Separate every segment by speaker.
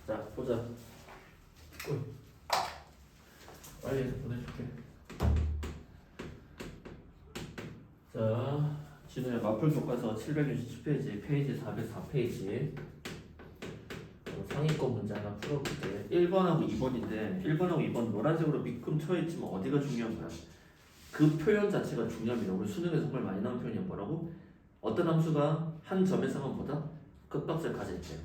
Speaker 1: 자, 보자. 빨리 해서 보내줄게. 자, 진우야 마플 교과서 767페이지, 페이지 404페이지. 상위권 문제 하나 풀어볼게. 1번하고 2번인데 1번하고 2번 노란색으로 미끔 쳐있지만 어디가 중요한 거야? 그 표현 자체가 중요합니다. 우리 수능에서 정말 많이 나온 표현이 뭐라고? 어떤 함수가 한 점에서만 보다 끝값을 가질 때.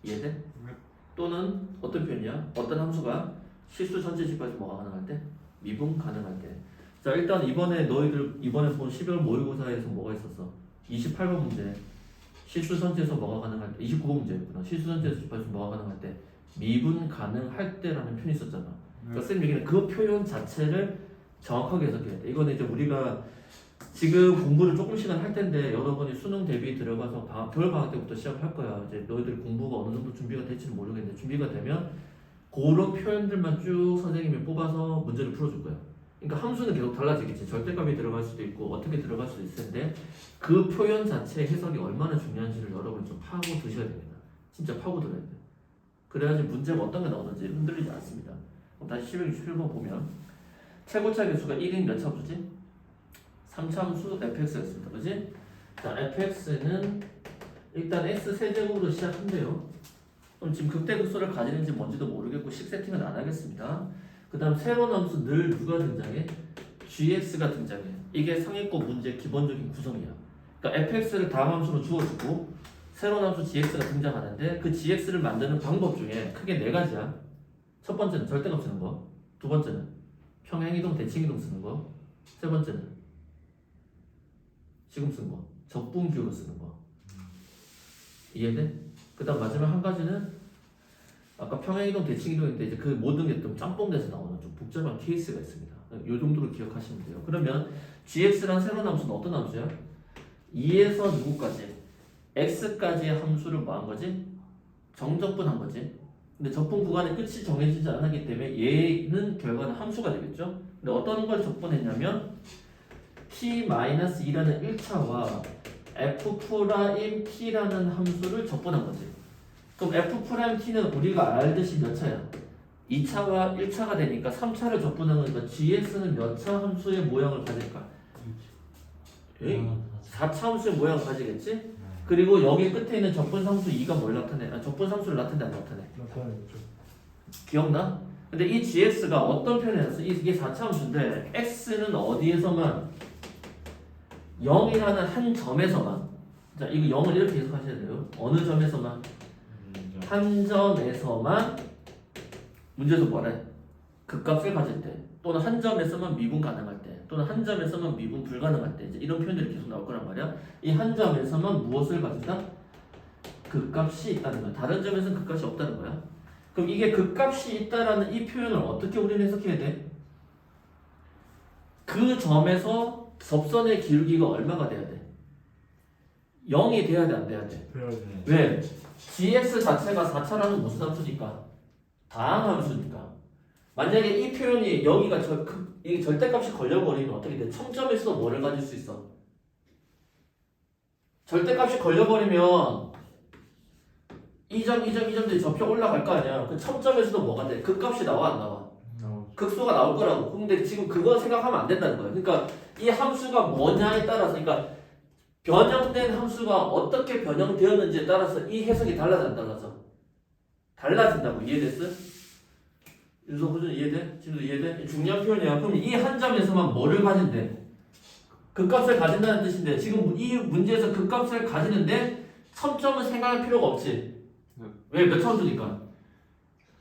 Speaker 1: 이해돼?
Speaker 2: 네.
Speaker 1: 또는 어떤 표현이야? 어떤 함수가 실수 전체식까지 뭐가 가능할 때? 미분 가능할 때. 자, 일단 이번에 너희들 이번에 본 12월 모의고사에서 뭐가 있었어? 28번 문제. 실수 전체에서 뭐가 가능할 때? 29번 문제였구나. 실수 전체에서 뭐가 가능할 때? 미분 가능할 때라는 표현이 있었잖아. 그러니까 쌤 얘기는 그 표현 자체를 정확하게 해석해야 돼. 이거는 이제 우리가 지금 공부를 조금씩은 할 텐데 여러분이 수능 대비 들어가서 겨울 방학 때부터 시작을 할 거야. 이제 너희들 공부가 어느 정도 준비가 될지는 모르겠는데 준비가 되면 그런 표현들만 쭉 선생님이 뽑아서 문제를 풀어줄 거야. 그러니까 함수는 계속 달라지겠지. 절대값이 들어갈 수도 있고 어떻게 들어갈 수도 있을 텐데 그 표현 자체의 해석이 얼마나 중요한지를 여러분이 좀 파고 드셔야 됩니다. 진짜 파고 들어야 돼. 그래야지 문제가 어떤 게 나오는지 흔들리지 않습니다. 그럼 다시 11번 보면 최고차 개수가 1인 몇 차수지? 3차함수 fx였습니다. 그지? 자, fx는 일단 x 세제곱으로 시작한대요. 그럼 지금 극대극소를 가지는지 뭔지도 모르겠고 식 세팅은 안 하겠습니다. 그 다음 새로운 함수 늘 누가 등장해? gx가 등장해. 이게 상위권 문제의 기본적인 구성이야. 그러니까 fx를 다음 함수로 주어주고 새로운 함수 gx가 등장하는데 그 gx를 만드는 방법 중에 크게 네 가지야. 첫 번째는 절대값 쓰는 거. 두 번째는 평행이동, 대칭이동 쓰는 거. 세 번째는 지금 쓴 거. 적분기호로 쓰는 거. 이해돼? 그 다음 마지막 한 가지는 아까 평행이동, 대칭이동인데 이제 그 모든 게 좀 짬뽕돼서 나오는 좀 복잡한 케이스가 있습니다. 이 정도로 기억하시면 돼요. 그러면 gx란 새로운 함수는 어떤 함수야? 2에서 누구까지? x까지의 함수를 뭐 한 거지? 정적분한 거지. 근데 적분 구간의 끝이 정해지지 않았기 때문에 얘는 결과는 함수가 되겠죠? 근데 어떤 걸 적분했냐면 t-2라는 1차와 f'T라는 함수를 적분한 거지. 그럼 f'T는 우리가 알듯이 몇 차야? 2차와 1차가 되니까 3차를 적분한 거니까 gx는 몇 차 함수의 모양을 가질까? 4차 함수의 모양을 가지겠지? 그리고 여기 끝에 있는 적분상수 2가 뭘 나타내? 적분상수를 나타내 안 나타내?
Speaker 2: 나타내죠.
Speaker 1: 기억나? 근데 이 gx가 어떤 표현이었어? 이게 4차 함수인데 x는 어디에서만 0이라는 한 점에서만, 자 이거 0을 이렇게 해석하셔야 돼요. 어느 점에서만? 한 점에서만 문제에서 뭐래? 극값을 가질 때 또는 한 점에서만 미분 가능할 때 또는 한 점에서만 미분 불가능할 때 이제 이런 표현들이 계속 나올 거란 말이야. 이 한 점에서만 무엇을 가진다? 극값이 있다는 거야. 다른 점에서는 극값이 없다는 거야. 그럼 이게 극값이 있다라는 이 표현을 어떻게 우리는 해석해야 돼? 그 점에서 접선의 기울기가 얼마가 돼야 돼? 0이 돼야 돼, 안 돼야 돼?
Speaker 2: 돼야 돼.
Speaker 1: 왜? gx 자체가 4차라는 무슨 함수니까? 다항함수니까. 만약에 이 표현이 여기가 이게 절대값이 걸려버리면 어떻게 돼? 청점에서도 뭐를 가질 수 있어? 절대값이 걸려버리면 이 점들이 접혀 올라갈 거 아니야. 그 청점에서도 뭐가 돼? 극값이 나와 안 나와? 극소가 나올 거라고. 근데 지금 그거 생각하면 안 된다는 거야. 그러니까 이 함수가 뭐냐에 따라서, 그러니까 변형된 함수가 어떻게 변형되었는지에 따라서 이 해석이 달라져 안 달라져? 달라진다고. 이해됐어? 윤석 호준 이해돼? 지금도 이해돼? 중요한 표현이야. 그럼 이 한 점에서만 뭐를 가진대? 극값을 가진다는 뜻인데 지금 이 문제에서 극값을 가지는데 선점은 생각할 필요가 없지. 왜? 몇 차 함수니까?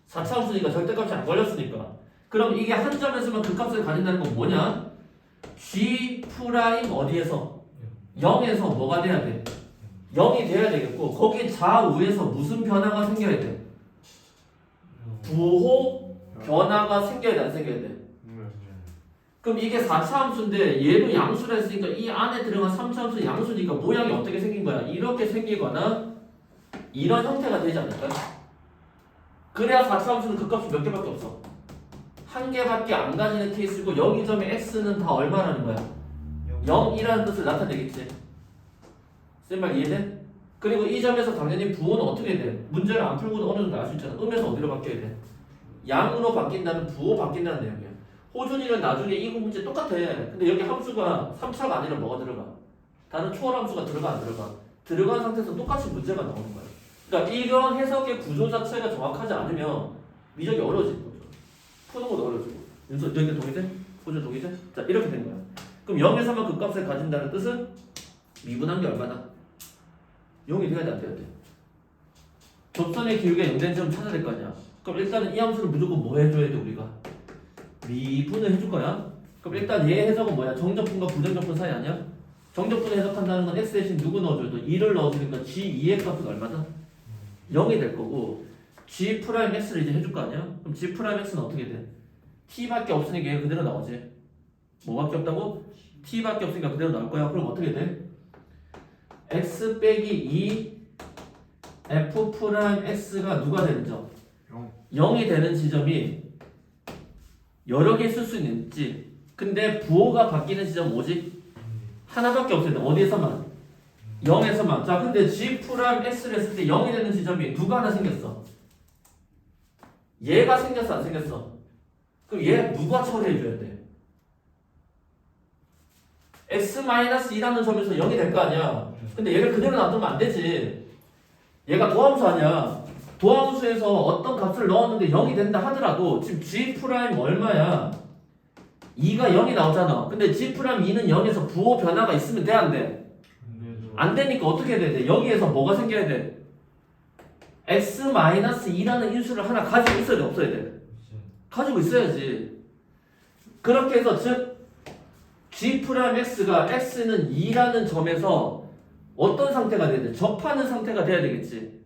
Speaker 1: 4차 함수니까 절대값이 안 걸렸으니까. 그럼 이게 한 점에서만 극값을 가진다는 건 뭐냐? G 프라임 어디에서? 0에서 뭐가 돼야 돼? 0이 돼야 되겠고 거기 좌우에서 무슨 변화가 생겨야 돼? 부호 변화가 생겨야 돼, 안 생겨야 돼? 그럼 이게 4차 함수인데 얘도 양수라 했으니까 이 안에 들어간 3차 함수 양수니까 모양이 어떻게 생긴 거야? 이렇게 생기거나 이런 형태가 되지 않을까? 그래야 4차 함수는 극값이 몇 개밖에 없어. 한 개밖에 안 가지는 케이스고 여기 점의 x는 다 얼마라는 거야? 0이라는 뜻을 나타내겠지. 쌤 말 이해돼? 그리고 이 점에서 당연히 부호는 어떻게 돼? 문제를 안 풀고도 어느 정도 알 수 있잖아. 음에서 어디로 바뀌어야 돼? 양으로 바뀐다면 부호 바뀐다는 내용이야. 호준이는 나중에 이거 문제 똑같아. 근데 여기 함수가 3차가 아니라 뭐가 들어가? 다른 초월 함수가 들어가 안 들어가? 들어간 상태에서 똑같이 문제가 나오는 거야. 그러니까 이런 해석의 구조 자체가 정확하지 않으면 미적이 어려워지는 거죠. 푸는 것도 어려워지고. 윤서 여기 동의돼? 호준 동의돼? 자 이렇게 된 거야. 그럼 0에서만 그 값을 가진다는 뜻은 미분한 게 얼마다? 0이 돼야 돼 안 돼야 돼? 접선의 기울기가 0된 점 찾아야 될 거 아니야. 그럼 일단은 이 함수를 무조건 뭐 해줘야 돼 우리가? 미분을 해줄 거야. 그럼 일단 얘 해석은 뭐야? 정적분과 부정적분 사이 아니야? 정적분을 해석한다는 건 x 대신 누구 넣어줘도 2를 넣어주니까 g2의 값은 얼마다? 0이 될 거고 g 프라임 x를 이제 해줄 거 아니야? 그럼 g 프라임 x는 어떻게 돼? t밖에 없으니까 얘 그대로 나오지. 뭐밖에 없다고? t밖에 없으니까 그대로 나올 거야. 그럼 어떻게 돼? x 빼기 2 f 프라임 x가 누가 되는 점? 0이 되는 지점이 여러 개 쓸 수는 있지. 근데 부호가 바뀌는 지점 뭐지? 하나밖에 없어야 돼. 어디에서만? 0에서만. 자, 근데 g 프라임 x를 했을 때 0이 되는 지점이 누가 하나 생겼어? 얘가 생겼어, 안 생겼어? 그럼 얘 누가 처리해줘야 돼? x-2라는 점에서 0이 될 거 아니야. 근데 얘를 그대로 놔두면 안 되지. 얘가 도함수 아니야. 도함수에서 어떤 값을 넣었는데 0이 된다 하더라도 지금 g 프라임 얼마야? 2가 0이 나오잖아. 근데 g 프라임 2는 0에서 부호 변화가 있으면 돼, 안 돼? 안 되니까 어떻게 해야 돼? 여기에서 뭐가 생겨야 돼? x-2라는 인수를 하나 가지고 있어야 돼, 없어야 돼? 가지고 있어야지. 그렇게 해서 즉 g 프라임 x가 x는 2라는 점에서 어떤 상태가 돼야 돼? 접하는 상태가 돼야 되겠지.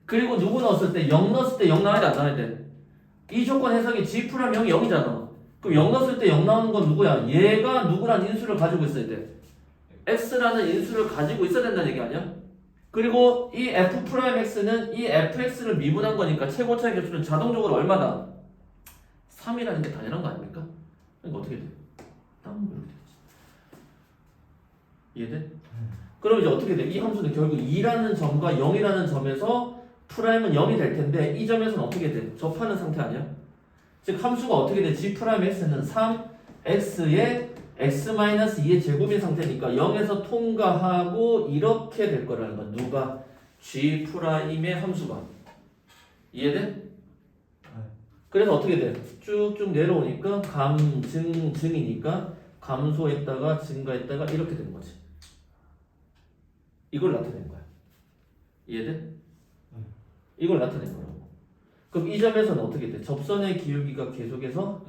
Speaker 1: 그리고 누구 넣었을 때 0 넣었을 때 0 나와야 돼, 안 나와야 돼? 이 조건 해석이 g 프라임 0이 0이잖아. 그럼 0 넣었을 때 0 나오는 건 누구야? 얘가 누구라는 인수를 가지고 있어야 돼. x라는 인수를 가지고 있어야 된다는 얘기 아니야? 그리고 이 f 프라임 x는 이 fx를 미분한 거니까 최고차의 개수는 자동적으로 얼마다? 3이라는 게 당연한 거 아닙니까? 그러니까 어떻게 돼? 이렇게 되지. 이해돼? 그럼 이제 어떻게 돼? 이 함수는 결국 2라는 점과 0이라는 점에서 프라임은 0이 될 텐데 이 점에서는 어떻게 돼? 접하는 상태 아니야? 즉 함수가 어떻게 돼? g 프라임 x는 3x의 x-2의 제곱인 상태니까 0에서 통과하고 이렇게 될 거라는 거야. 누가? g 프라임의 함수가. 이해돼? 그래서 어떻게 돼? 쭉쭉 내려오니까 증이니까 감소했다가 증가했다가 이렇게 되는 거지. 이걸 나타낸 거야. 이해돼? 이걸 나타낸 거라고. 그럼 이 점에서는 어떻게 돼? 접선의 기울기가 계속해서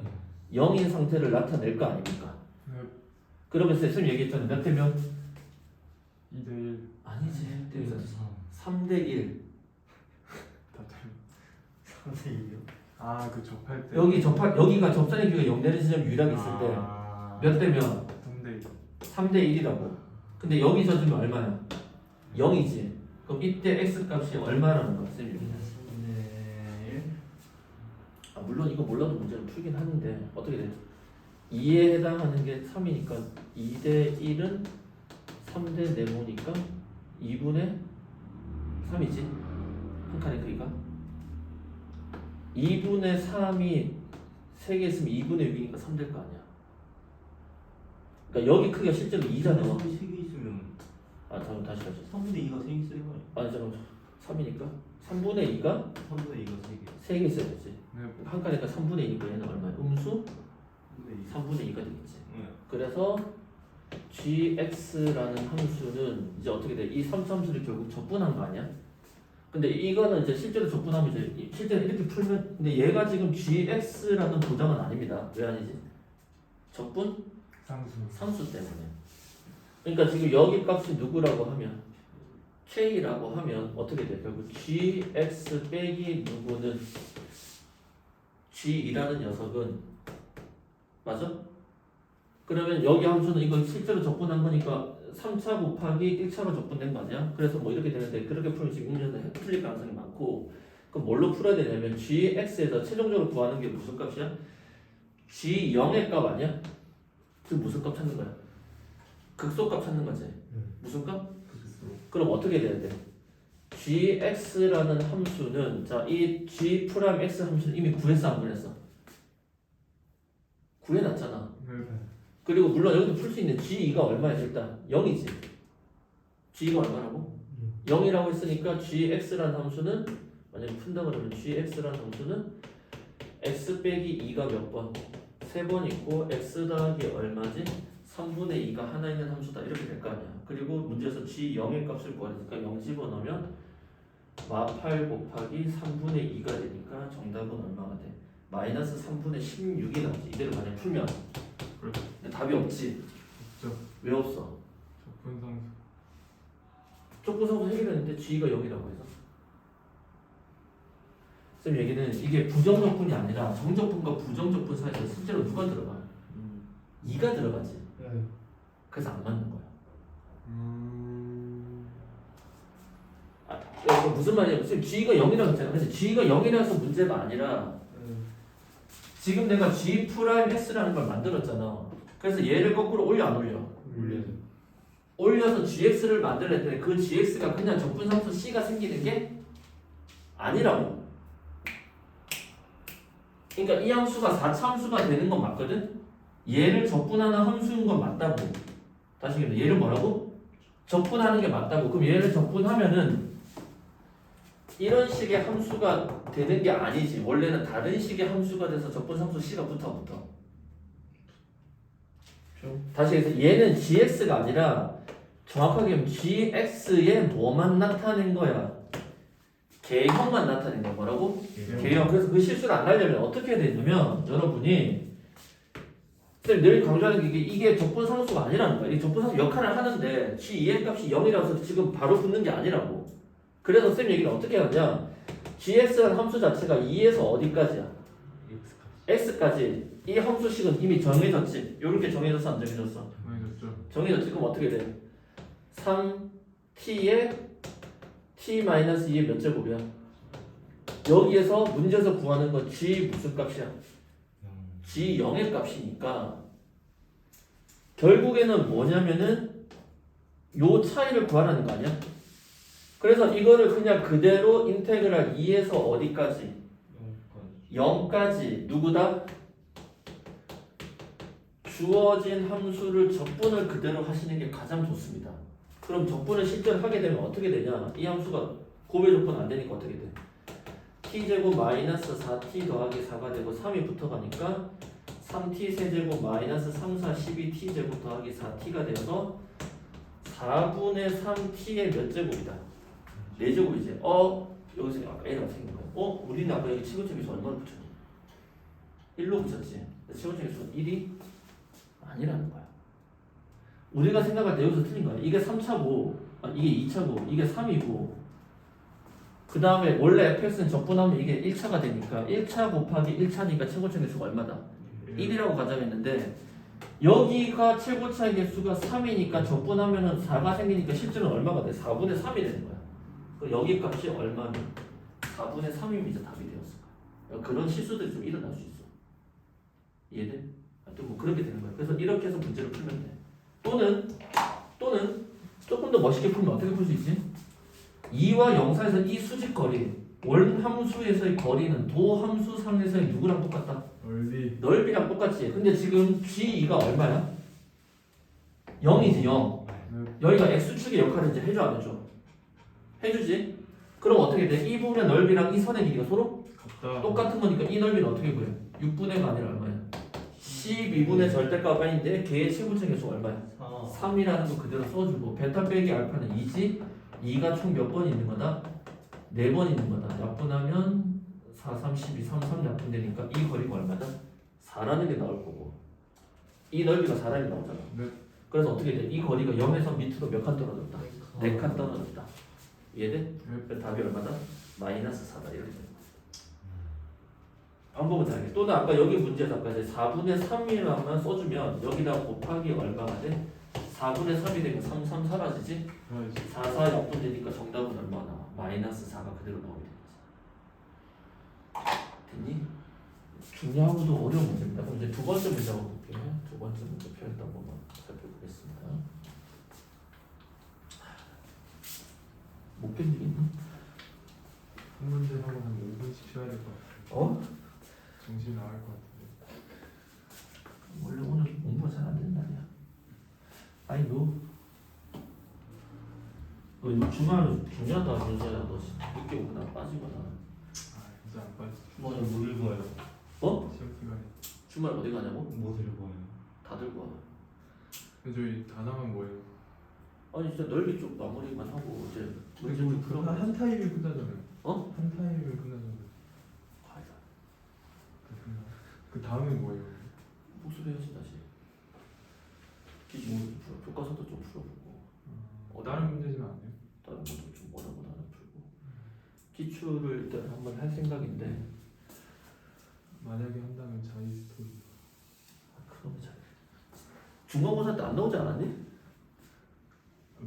Speaker 1: 0인 상태를 나타낼 거 아닙니까? 그러면서 선생님 얘기했잖아. 몇 대 몇?
Speaker 2: 2대1
Speaker 1: 아니지. 3대 1.
Speaker 2: 3대 2요? 아, 그 접할 때
Speaker 1: 여기가 접선의 기울기가 0 되는 지점이 유일하게 있을 때 몇 대 몇?
Speaker 2: 3대 2
Speaker 1: 3대 1이라고. 근데 여기 젖으면 얼마야? 0이지. 그럼 이때 x 값이 얼마라는 거야? 선생님. 물론 이거 몰라도 문제는 풀긴 하는데 어떻게 돼? 2에 해당하는 게 3이니까 2대 1은 3대 네모니까 2분의 3이지. 한 칸의 크기가 2분의 3이 3개 있으면 2분의 6이니까 3 될 거 아니야. 그러니까 여기 크기가 실제로 2잖아.
Speaker 3: 3이 3개 있으면
Speaker 1: 잠깐 다시
Speaker 3: 3분의 2가 3개 있어야
Speaker 1: 아니 잠깐 3이니까 3분의 2가
Speaker 3: 3분의 2가 3개
Speaker 1: 3개 있어야 되지.
Speaker 2: 네.
Speaker 1: 한 칸이니까 3분의 2니까 얘는 얼마야? 음수
Speaker 3: 3분의 2
Speaker 1: 3분의 2가 되겠지.
Speaker 3: 네.
Speaker 1: 그래서 gx라는 함수는 이제 어떻게 돼? 이 3참수를 결국 적분한 거 아니야? 근데 이거는 이제 실제로 적분하면 이제 실제로 이렇게 풀면 근데 얘가 지금 gx라는 보장은 아닙니다. 왜 아니지? 적분 상수 때문에. 그러니까 지금 여기 값이 누구라고 하면 k라고 하면 어떻게 돼? 결국 gx 빼기 누구는 g이라는 녀석은 맞아? 그러면 여기 함수는 이거 실제로 적분한 거니까 3차 곱하기 1차로 적분된 거 아니야? 그래서 뭐 이렇게 되는데 그렇게 풀면 지금 문제는 틀릴 가능성이 많고 그럼 뭘로 풀어야 되냐면 gx에서 최종적으로 구하는 게 무슨 값이야? g0의 값 아니야? 그 무슨 값 찾는 거야? 극소값 찾는 거지. 무슨 값? 그럼 어떻게 돼야 돼? gx라는 함수는 자, 이 g 프라임 x 함수는 이미 구했어 안 구했어? 구해놨잖아.
Speaker 2: 네.
Speaker 1: 그리고 물론 여기도 풀 수 있는 g2가 얼마야? 일단 0이지. g가 얼마라고? 0이라고 했으니까 gx라는 함수는 만약에 푼다 그러면 gx라는 함수는 x 빼기 2가 몇 번? 3번 있고 x 더하기 얼마지? 3분의 2가 하나 있는 함수다 이렇게 될 거 아니야. 그리고 문제에서 g0의 값을 구하니까 0 집어넣으면 마8 곱하기 3분의 2가 되니까 정답은 얼마가 돼? 마이너스 3분의 16이 나오지. 이대로 만약 풀면
Speaker 2: 그렇죠.
Speaker 1: 근데 답이 없지.
Speaker 2: 없죠.
Speaker 1: 왜 없어?
Speaker 2: 적분상수.
Speaker 1: 족구상수 해결했는데 g가 0이라고 해서 쌤 얘기는 이게 부정적분이 아니라 정적분과 부정적분 사이에서 실제로 누가 들어가? 2가 들어가지. 그래서 안 맞는 거야. 이거 무슨 말이냐면 쌤 g가 0이라고 했잖아. 근데 g가 0이라서 문제가 아니라 지금 내가 g 프라임 x라는 걸 만들었잖아. 그래서 얘를 거꾸로 올려 안 올려? 올려서 gx를 만들었더니 그 gx가 그냥 적분상수 c가 생기는 게 아니라고. 그러니까 이 함수가 4차 함수가 되는 건 맞거든? 얘를 적분하는 함수인 건 맞다고. 다시 얘기해. 얘를 뭐라고? 적분하는 게 맞다고. 그럼 얘를 적분하면은 이런 식의 함수가 되는 게 아니지. 원래는 다른 식의 함수가 돼서 적분상수 c가 붙어. 다시 해서 얘는 gx가 아니라 정확하게 하면 gx에 뭐만 나타낸 거야? 개형만 나타낸 거야. 뭐라고? 개형. 그래서 그 실수를 안 하려면 어떻게 해야 되냐면 여러분이 쌤 늘 강조하는 게 이게 적분상수가 아니라는 거야. 이 적분상수 역할을 하는데 g2의 값이 0이라서 지금 바로 붙는 게 아니라고. 그래서 쌤 얘기는 어떻게 하냐? gx라는 함수 자체가 2에서 어디까지야? x까지. 이 함수식은 이미 정해졌지. 이렇게 정해졌어 안 정해졌어?
Speaker 2: 정해졌죠.
Speaker 1: 정해졌지. 그럼 어떻게 돼? 3t의 t-2의 몇 제곱이야? 여기에서 문제에서 구하는 건 g 무슨 값이야? g 0의 값이니까 결국에는 뭐냐면은 요 차이를 구하라는 거 아니야? 그래서 이거를 그냥 그대로 인테그랄 2에서 어디까지? 0까지 누구다? 주어진 함수를 적분을 그대로 하시는 게 가장 좋습니다. 그럼 적분을 실제로 하게 되면 어떻게 되냐? 이 함수가 고배 적분 안 되니까 어떻게 돼? t제곱 마이너스 4t 더하기 4가 되고 3이 붙어가니까 3t 세제곱 마이너스 3, 4, 12t 제곱 더하기 4t가 되어서 4분의 3t의 몇 제곱이다? 4제곱이지. 여기서 아까 A가 생긴 거야. 우리는 아까 여기 치고책에서 얼마를 붙였니? 1로 붙였지. 치고책에서는 1이 아니라는 거야. 우리가 생각할 때 여기서 틀린 거야. 이게 3차고, 이게 2차고, 이게 3이고, 그 다음에 원래 fx는 적분하면 이게 1차가 되니까 1차 곱하기 1차니까 최고차의 개수가 얼마다? 1이라고 가정했는데 여기가 최고차의 개수가 3이니까 적분하면은 4가 생기니까 실제로는 얼마가 돼? 4분의 3이 되는 거야. 그럼 여기 값이 얼마면 4분의 3이면 이제 답이 되었을 거야. 그런 실수들이 좀 일어날 수 있어. 이해돼? 하여튼 뭐 그렇게 되는 거야. 그래서 이렇게 해서 문제를 풀면 돼. 또는 조금 더 멋있게 풀면 어떻게 풀 수 있지? 2와 0 사이에서 이 수직 거리, 원함수에서의 거리는 도함수상에서의 누구랑 똑같다? 넓이랑 똑같지. 근데 지금 G2가 얼마야? 0이지 0. 여기가 X축의 역할을 이제 해줘 안 해줘? 해주지. 그럼 어떻게 돼? 이 부분의 넓이랑 이 선의 길이가 서로 똑같은 거니까 이 넓이는 어떻게 구해? 6분의가 아니라 얼마야? 12분의 절대값 아닌데 걔의 최고차의 개수가 얼마야? 3이라는 거 그대로 써주고 베타 빼기 알파는 2지. 2가 총 몇 번 있는 거다? 4번 있는 거다. 약분하면 4, 3, 12, 3, 3 약분되니까 이 거리가 얼마다? 4라는 게 나올 거고 이 넓이가 4라는 게 나오잖아.
Speaker 2: 네.
Speaker 1: 그래서 어떻게 돼? 이 거리가 0에서 밑으로 몇 칸 떨어졌다? 4칸 떨어졌다. 이해돼? 그래서 답이 얼마다? 마이너스 4다 이렇게 돼. 방법은 다르게. 또는 아까 여기 문제에서 아까 이제 4분의 3이라만 써주면 여기다 곱하기 얼마가 돼? 4분의 3이 되면 3, 3 사라지지? 4, 4 약분되니까 정답은 얼마나? 마이너스 4가 그대로 나오게 되는 거지. 됐니? 중요하고도 어려운 문제입니다. 그럼 이제 두 번째 문제 한번 볼게요. 두 번째 문제 표현도 한번 살펴보겠습니다. 못 견디겠니?
Speaker 2: 한 문제 하고 한 5분씩 쉬어야 될 것 같아요.
Speaker 1: 어?
Speaker 2: 정신 나갈 것 같은데.
Speaker 1: 원래 오늘 공부가 잘 안 되는 날이야. 아니 너 이거 주말은 중요하다 윤서야. 너 늦게 오거나 빠지거나
Speaker 2: 아 진짜 안 빠지.
Speaker 3: 뭐 읽어요?
Speaker 1: 어?
Speaker 2: 시험 시간에.
Speaker 1: 주말 어디 가냐고?
Speaker 3: 뭐 읽어요?
Speaker 1: 다 들고 와.
Speaker 2: 근데 저희 단어만 뭐예요?
Speaker 1: 아니 진짜 넓이 쪽 마무리만 하고 이제 문제
Speaker 2: 그리고
Speaker 1: 좀 풀어.
Speaker 2: 한 타임이면 끝나잖아요.
Speaker 1: 어?
Speaker 2: 한 타임이면 끝나잖아요.
Speaker 1: 과이다.
Speaker 2: 그 다음에 뭐예요?
Speaker 1: 복습 해야지 다시. 기준도 좀 풀어. 교과서도 좀 풀어보고.
Speaker 2: 다른 문제지는 안 돼요?
Speaker 1: 다른 것도 좀 뭐다 풀고. 기출을 일단 한번 할 생각인데.
Speaker 2: 만약에 한다면 자기 스토리.
Speaker 1: 그러면 잘. 중간고사 때 안 나오지 않았니?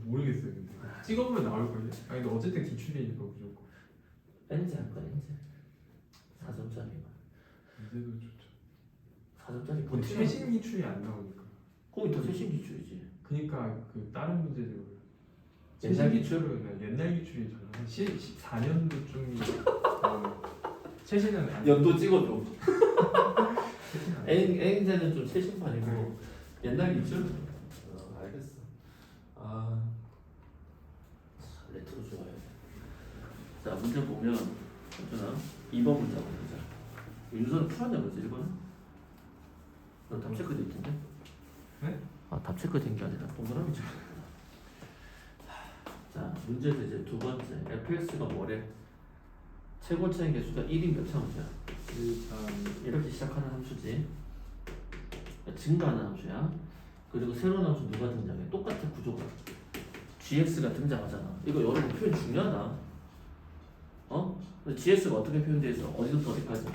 Speaker 2: 모르겠어요 근데 찍어보면 나올걸요? 아니 근데 어쨌든 기출이니까 무조건.
Speaker 1: 엔지 할 거야 엔지. 4점짜리만.
Speaker 2: 문제도 좋죠.
Speaker 1: 4점짜리
Speaker 2: 근데
Speaker 1: 버티면
Speaker 2: 최신 기출이 안 나오니까.
Speaker 1: 거기 더 최신 기출이지.
Speaker 2: 그니까 그 다른 문제들
Speaker 1: 옛날
Speaker 2: 기출은 옛날 기출이 저는 한 14년도쯤이 나오는 최신은 안
Speaker 1: 연도 찍어줘.
Speaker 2: 최신 안
Speaker 1: 엔제는 좀 최신판이고 옛날 기출? 알겠어. 아 레트로 좋아해. 자 문제 보면 어쩌나 2번 문제 한번 보자. 윤서는 풀었냐 그랬지 1번은? 너답 체크돼 있던데?
Speaker 2: 네?
Speaker 1: 아답 체크된 게 아니라 동그라미 쳐. 자 문제도 이제 두 번째 fx가 뭐래? 최고차의 개수가 1인 몇 차 함수야?
Speaker 2: 1참
Speaker 1: 이렇게 시작하는 함수지. 증가하는 함수야. 그리고 새로운 함수 누가 등장해? 똑같은 구조가 gx가 등장하잖아. 이거 여러분 표현 중요하다. 어? gx가 어떻게 표현되어 있어? 어디서부터 어디까지?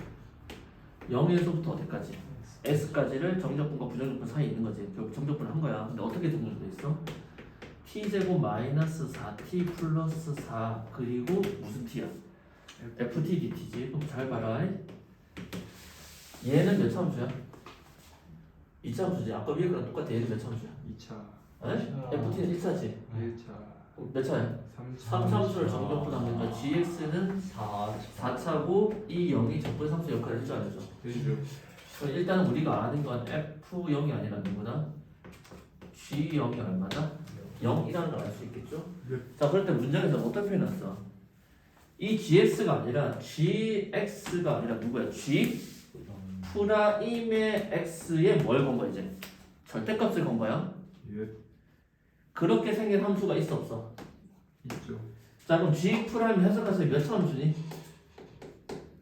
Speaker 1: 0에서부터 어디까지? s까지를 정적분과 부정적분 사이에 있는 거지. 결국 정적분을 한 거야. 근데 어떻게 정적돼 있어? t제곱 마이너스 4t 플러스 4 그리고 무슨 t야? ft dt지. 그럼 잘 봐라. 얘는 몇 차 함수야? 2차 함수지. 아까 위에 거랑 똑같아. 얘는 몇 차 함수야?
Speaker 2: 2차
Speaker 1: ft는 1차지.
Speaker 2: 1차
Speaker 1: 몇 차야? 3차 함수를 정적분하면 gx는 4차고 이 0이 적분 함수 역할을 해줘 안 해줘?
Speaker 2: 해주죠.
Speaker 1: 그럼 일단은 우리가 아는 건 f0이 아니라 누구나 g0이 얼마다? 0이라는 걸 알 수 있겠죠?
Speaker 2: 네.
Speaker 1: 자 그럴 때 문장에서 어떻게 표현했어? 이 gx가 아니라 gx가 아니라 누구야? g 프라임의 x에 뭘 건 거야 이제? 절대값을 건 거야?
Speaker 2: 예
Speaker 1: 그렇게 생긴 함수가 있어 없어?
Speaker 2: 있죠.
Speaker 1: 자 그럼 g 프라임 해석해서 몇 차 함수니?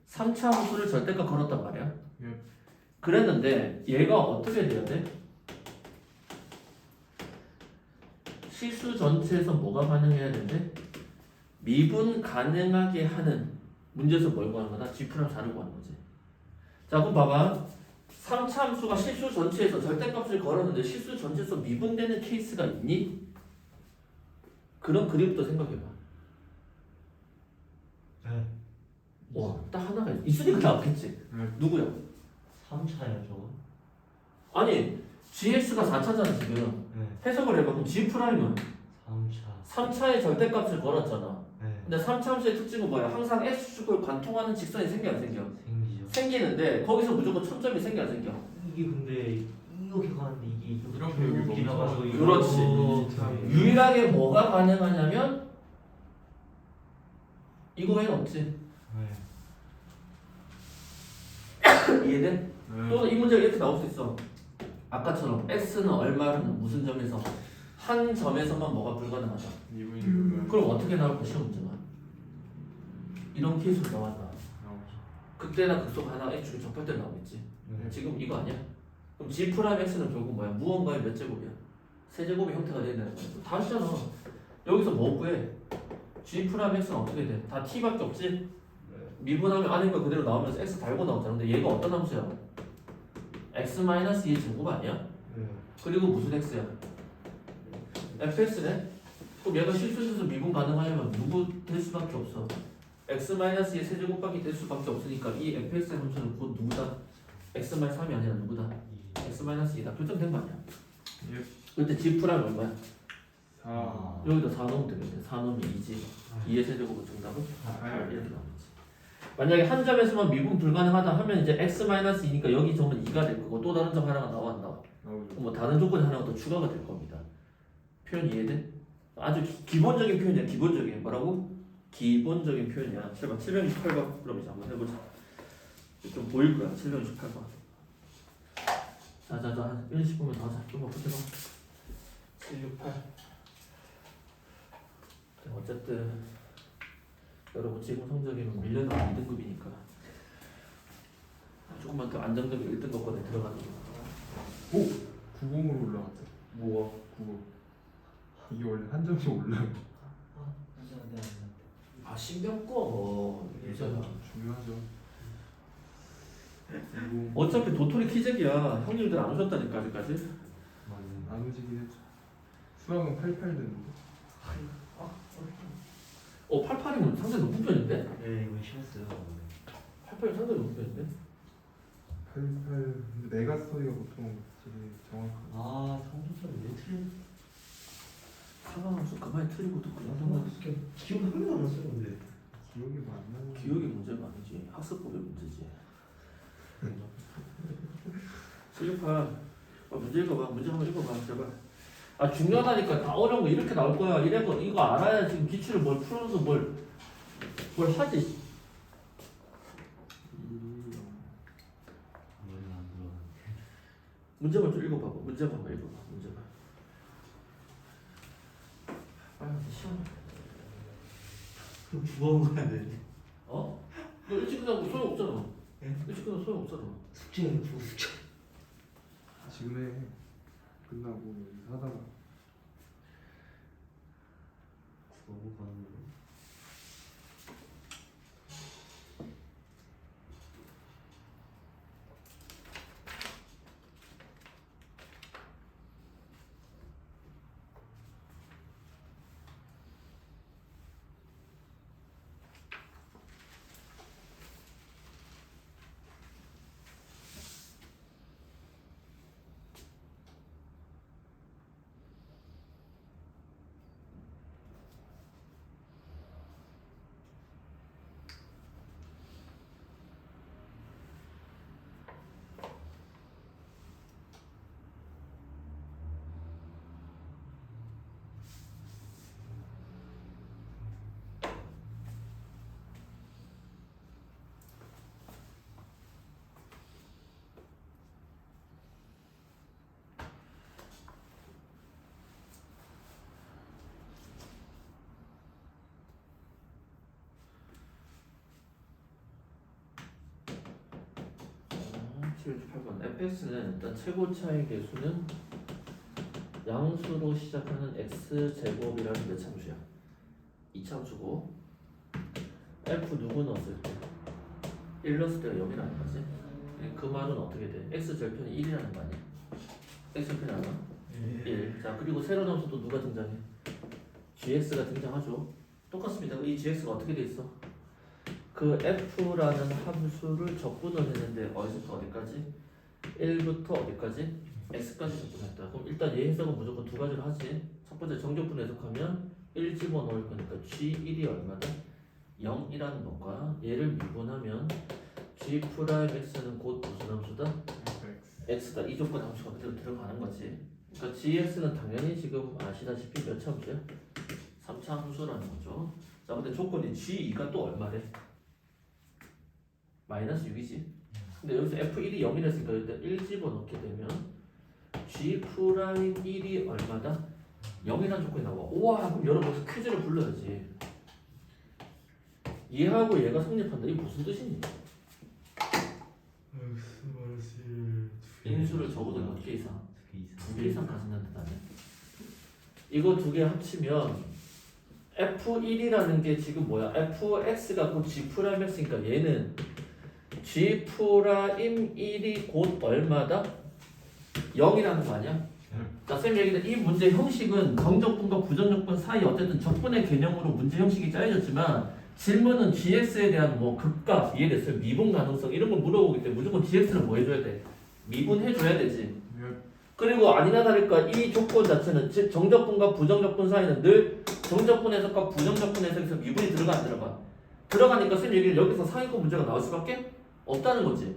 Speaker 1: 3차 함수를 절대값 걸었단 말이야.
Speaker 2: 예
Speaker 1: 그랬는데 얘가 어떻게 돼야 돼? 실수 전체에서 뭐가 가능해야 되는데? 미분 가능하게 하는 문제에서 뭘 구하는 거다? g 프라임 4를 구하는 거지. 자 그럼 봐봐. 3차 함수가 실수 전체에서 절대값을 걸었는데 실수 전체에서 미분되는 케이스가 있니? 그런 그림부터 생각해봐.
Speaker 3: 네.
Speaker 1: 와, 딱 하나가 있으니까 나왔겠지.
Speaker 2: 네.
Speaker 1: 누구야?
Speaker 3: 3차예요 저거?
Speaker 1: 아니, GX가 4차잖아 지금.
Speaker 3: 네.
Speaker 1: 해석을 해봐. 그럼 G 프라임은
Speaker 3: 3차
Speaker 1: 3차의 절대값을 걸었잖아.
Speaker 3: 네.
Speaker 1: 근데 3차 함수의 특징은 뭐야? 항상 X축을 관통하는 직선이 생겨 안 생겨?
Speaker 3: 생기죠.
Speaker 1: 생기는데 거기서 무조건 초점이 생겨 안 생겨?
Speaker 3: 이게 근데 이렇게 가는데 이게
Speaker 2: 이렇게 여기 멈춰.
Speaker 3: 지나가서
Speaker 1: 그렇지.
Speaker 3: 네.
Speaker 1: 유일하게 뭐가 가능하냐면 이거 외에는 없지.
Speaker 3: 네.
Speaker 1: 이해돼?
Speaker 2: 네.
Speaker 1: 또 이 문제가 이렇게 나올 수 있어. 아까처럼 x는 얼마는 무슨 점에서 한 점에서만 뭐가 불가능하다.
Speaker 2: 이분이
Speaker 1: 그럼 어떻게 나올까 시험 문제가? 이런 케이스로 나왔다.
Speaker 2: 나오죠.
Speaker 1: 극대나 극소 하나 x축이 접할 나오겠지.
Speaker 3: 네.
Speaker 1: 지금 이거 아니야? 그럼 g 프라임 x는 결국 뭐야? 무언가의 몇 제곱이야? 세제곱의 형태가 된다는 거야. 다 하시잖아. 여기서 뭐 구해? g 프라임 x는 어떻게 돼? 다 t밖에 없지? 미분하면 아닌 거 그대로 나오면서 x 달고 나오잖아. 근데 얘가 어떤 함수야? x-2의 제곱 아니야?
Speaker 3: 네.
Speaker 1: 그리고 무슨 x야? fx네? 그럼 얘가 실수해서 미분 가능하려면 누구 될 수밖에 없어? x-2의 세제곱밖에 될 수밖에 없으니까 이 fx의 함수는 곧 누구다? x-3이 아니라 누구다? x-2다. 결정된 거 아니야?
Speaker 2: 예.
Speaker 1: 그때 g 프라임 얼마야?
Speaker 2: 4
Speaker 1: 여기다 4 넣으면 되겠네. 4 넣으면 2지. 2의 세제곱은 정답은
Speaker 2: 아,
Speaker 1: 8 이렇게 나오지. 만약에 한 점에서만 미분 불가능하다 하면 이제 x-2니까 여기 점은 2가 될 거고 또 다른 점 하나가 나와 안 나와?
Speaker 2: 나오죠.
Speaker 1: 뭐 다른 조건이 하나가 더 추가가 될 겁니다. 표현 이해돼? 아주 기본적인 표현이야. 기본적인 뭐라고? 기본적인 표현이야. 제발 768번 그럼 이제 한번 해보자. 좀 보일 거야. 768번. 자자자 1, 10분만 더 하자. 좀만 버텨봐. 768. 어쨌든 여러분 지금 성적이면 밀려나는 2등급이니까 조금만 더 안정적인 1등급권에 들어가는 거.
Speaker 2: 90으로 올라갔죠.
Speaker 1: 뭐가?
Speaker 2: 90. 이게 원래 한 점씩 올라요.
Speaker 3: 안돼.
Speaker 1: 아 신경 꺼. 유자야.
Speaker 2: 중요하죠. 90.
Speaker 1: 어차피 도토리 키재기야. 형님들 안 오셨다니까 아직까지.
Speaker 2: 안 움직이긴 했죠. 수학은 88 됐는데.
Speaker 1: 88이면 상당히 높은 편인데?
Speaker 3: 네 이거 쉬웠어요.
Speaker 1: 88이면 상당히 높은 편인데?
Speaker 2: 88. 근데 메가스터디가 보통 되게 정확한.
Speaker 3: 아 상조점이 왜 틀린?
Speaker 1: 상관없어. 그만이 틀리고도 그냥
Speaker 3: 기억이 하나도 안 났어요 근데.
Speaker 2: 기억이 안 나는.
Speaker 1: 기억이 문제가 아니지. 학습법의 문제지. 768. 문제 읽어봐. 문제 한번 읽어봐. 제발. 아 중요하다니까. 다 어려운 거 이렇게 나올 거야. 이래서 이거 알아야 지금 기출을 뭘 풀어서 뭘 하지.
Speaker 3: 머리가 안 들어.
Speaker 1: 문제만 좀 읽어봐봐. 문제만 읽어봐. 문제만. 아 시원해.
Speaker 3: 뭐 먹어야 돼?
Speaker 1: 어? 너 일찍 끝나고 소용없잖아.
Speaker 3: 예?
Speaker 1: 일찍 끝나고 소용없잖아.
Speaker 3: 숙제는 부숙제.
Speaker 2: 지금 해. 끝나고 여기서 하다가.
Speaker 3: 너무 가는 거.
Speaker 1: 아, 7-8번. fx는 일단 최고 차이 계수는 양수로 시작하는 x제곱이라는 매참수야. 이참수고 f 누구 넣었을 때 1 넣었을 때가 0이라는 거지. 그 말은 어떻게 돼? x 절편이 1이라는 거 아니야? x 절편이 알아? 1. 자 그리고 새로운 함수 또 누가 등장해? gx가 등장하죠. 똑같습니다. 이 gx가 어떻게 돼 있어? 그 f라는 함수를 적분을 했는데 어디서부터 어디까지? 1부터 어디까지? x까지 적분했다. 그럼 일단 얘 해석은 무조건 두 가지로 하지. 첫 번째 정적분 해석하면 1 집어넣을 거니까 g1이 얼마다? 0이라는 것과 얘를 미분하면 g'x는 곧 무슨 함수다? x다. 이 조건 함수가 그대로 들어가는 거지. 그러니까 gx는 당연히 지금 아시다시피 몇 차 함수야? 3차 함수라는 거죠. 자 근데 조건이 g2가 또 얼마래? 마이너스 6이지. 근데 여기서 f1이 0이랬으니까 일단 1 집어넣게 되면 g'1이 얼마다? 0이라는 조건이 나와. 우와 그럼 여러분 퀴즈를 불러야지. 얘하고 얘가 성립한다. 이게 무슨 뜻이니? 인수를 적어도 몇 개 이상? 2개 이상 가진다는 뜻 아니야? 이거 두 개 합치면 f1이라는 게 지금 뭐야? fx가 곧 g'x니까 얘는 g'1이 곧 얼마다? 0이라는 거 아니야? 자, 쌤 얘기는 이 문제 형식은 정적분과 부정적분 사이 어쨌든 적분의 개념으로 문제 형식이 짜여졌지만 질문은 gx에 대한 뭐 극값, 이해됐어요? 미분 가능성 이런 걸 물어보기 때문에 무조건 gx는 뭐 해줘야 돼? 미분해줘야 되지. 그리고 아니나 다를까 이 조건 자체는 즉 정적분과 부정적분 사이는 늘 정적분 해석과 부정적분 해석에서 미분이 들어가 안 들어가? 들어가니까 쌤 얘기를 여기서 상위권 문제가 나올 수밖에 없다는 거지.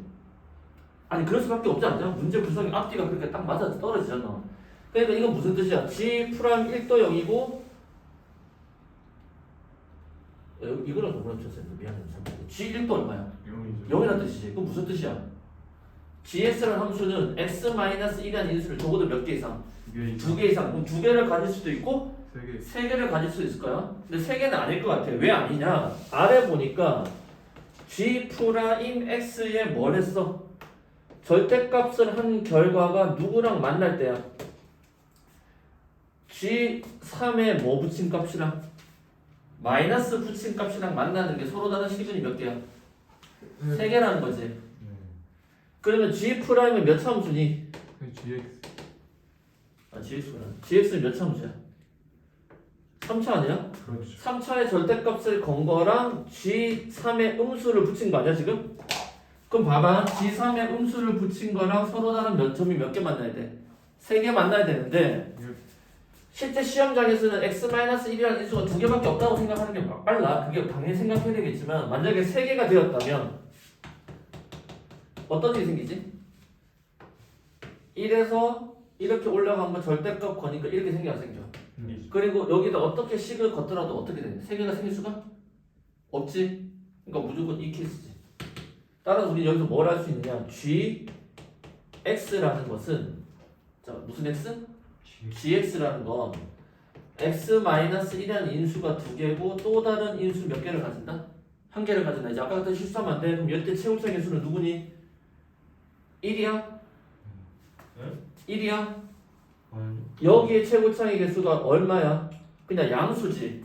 Speaker 1: 아니 그럴 수밖에 없지 않냐? 문제 구성의 앞뒤가 그렇게 딱 맞아 떨어지잖아. 그러니까 이건 무슨 뜻이야? G 프라임 1도 0이고 이거랑 너무나 쳤어요. 미안해. G 1도 얼마야?
Speaker 2: 0이죠.
Speaker 1: 0이라는 뜻이지. 그럼 무슨 뜻이야? GS라는 함수는 x-1이라는 인수를 적어도 몇 개 이상? 2개 이상. 그럼 2개를 가질 수도 있고
Speaker 2: 3개.
Speaker 1: 3개를 가질 수 있을 거야. 근데 3개는 아닐 것 같아. 왜 아니냐? 아래 보니까 G 프라임 X에 뭘 했어? 절대값을 한 결과가 누구랑 만날 때야? G3에 뭐 붙인 값이랑 마이너스 붙인 값이랑 만나는 게 서로 다른 시그널이 몇 개야? 3개라는 거지.
Speaker 2: 네.
Speaker 1: 그러면 G 프라임은 몇 차 함수니?
Speaker 2: GX.
Speaker 1: 아, GX는 몇 차 함수야? 3차 아니야?
Speaker 2: 그렇죠.
Speaker 1: 3차의 절대값을 건 거랑 G3의 음수를 붙인 거 아니야 지금? 그럼 봐봐. G3의 음수를 붙인 거랑 서로 다른 몇 점이 몇 개 만나야 돼? 3개 만나야 되는데 실제 시험장에서는 x-1이라는 인수가 2개밖에 없다고 생각하는 게 빨라. 그게 당연히 생각해야 되겠지만 만약에 3개가 되었다면 어떤 일이 생기지? 1에서 이렇게 올라가면 절대값 거니까 이렇게 생겨 안 생겨? 그리고 여기다 어떻게 식을 걷더라도 어떻게 돼? 3개가 생길 수가 없지? 그러니까 무조건 이 케이스지. 따라서 우리 여기서 뭘 할 수 있느냐? GX라는 것은 자 무슨 X? GX라는 건 x-1이라는 인수가 2개고 또 다른 인수 몇 개를 가진다? 1개를 가진다. 이제 아까 같은 실수하면 안 돼. 그럼 이때 최고차 개수는 누구니? 1이야? 1이야? 여기에 최고차의 개수가 얼마야? 그냥 양수지.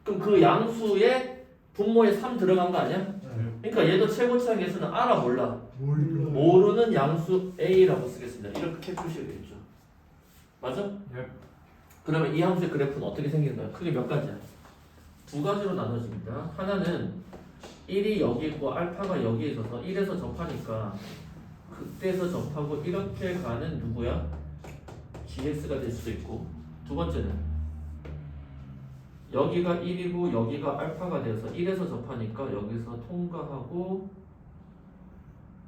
Speaker 1: 그럼 그 양수에 분모에 3 들어간 거 아니야? 그러니까 얘도 최고차 개수는 알아 몰라? 모르는 양수 A라고 쓰겠습니다. 이렇게 캡주시면 되겠죠. 맞아?
Speaker 2: 예.
Speaker 1: 그러면 이 함수의 그래프는 어떻게 생기는 거야? 크게 몇 가지야? 2가지로 나눠집니다. 하나는 1이 여기 있고 알파가 여기에 있어서 1에서 접하니까 극대에서 접하고 이렇게 가는 누구야? GX가 될 수도 있고 두 번째는 여기가 1이고 여기가 알파가 되어서 1에서 접하니까 여기서 통과하고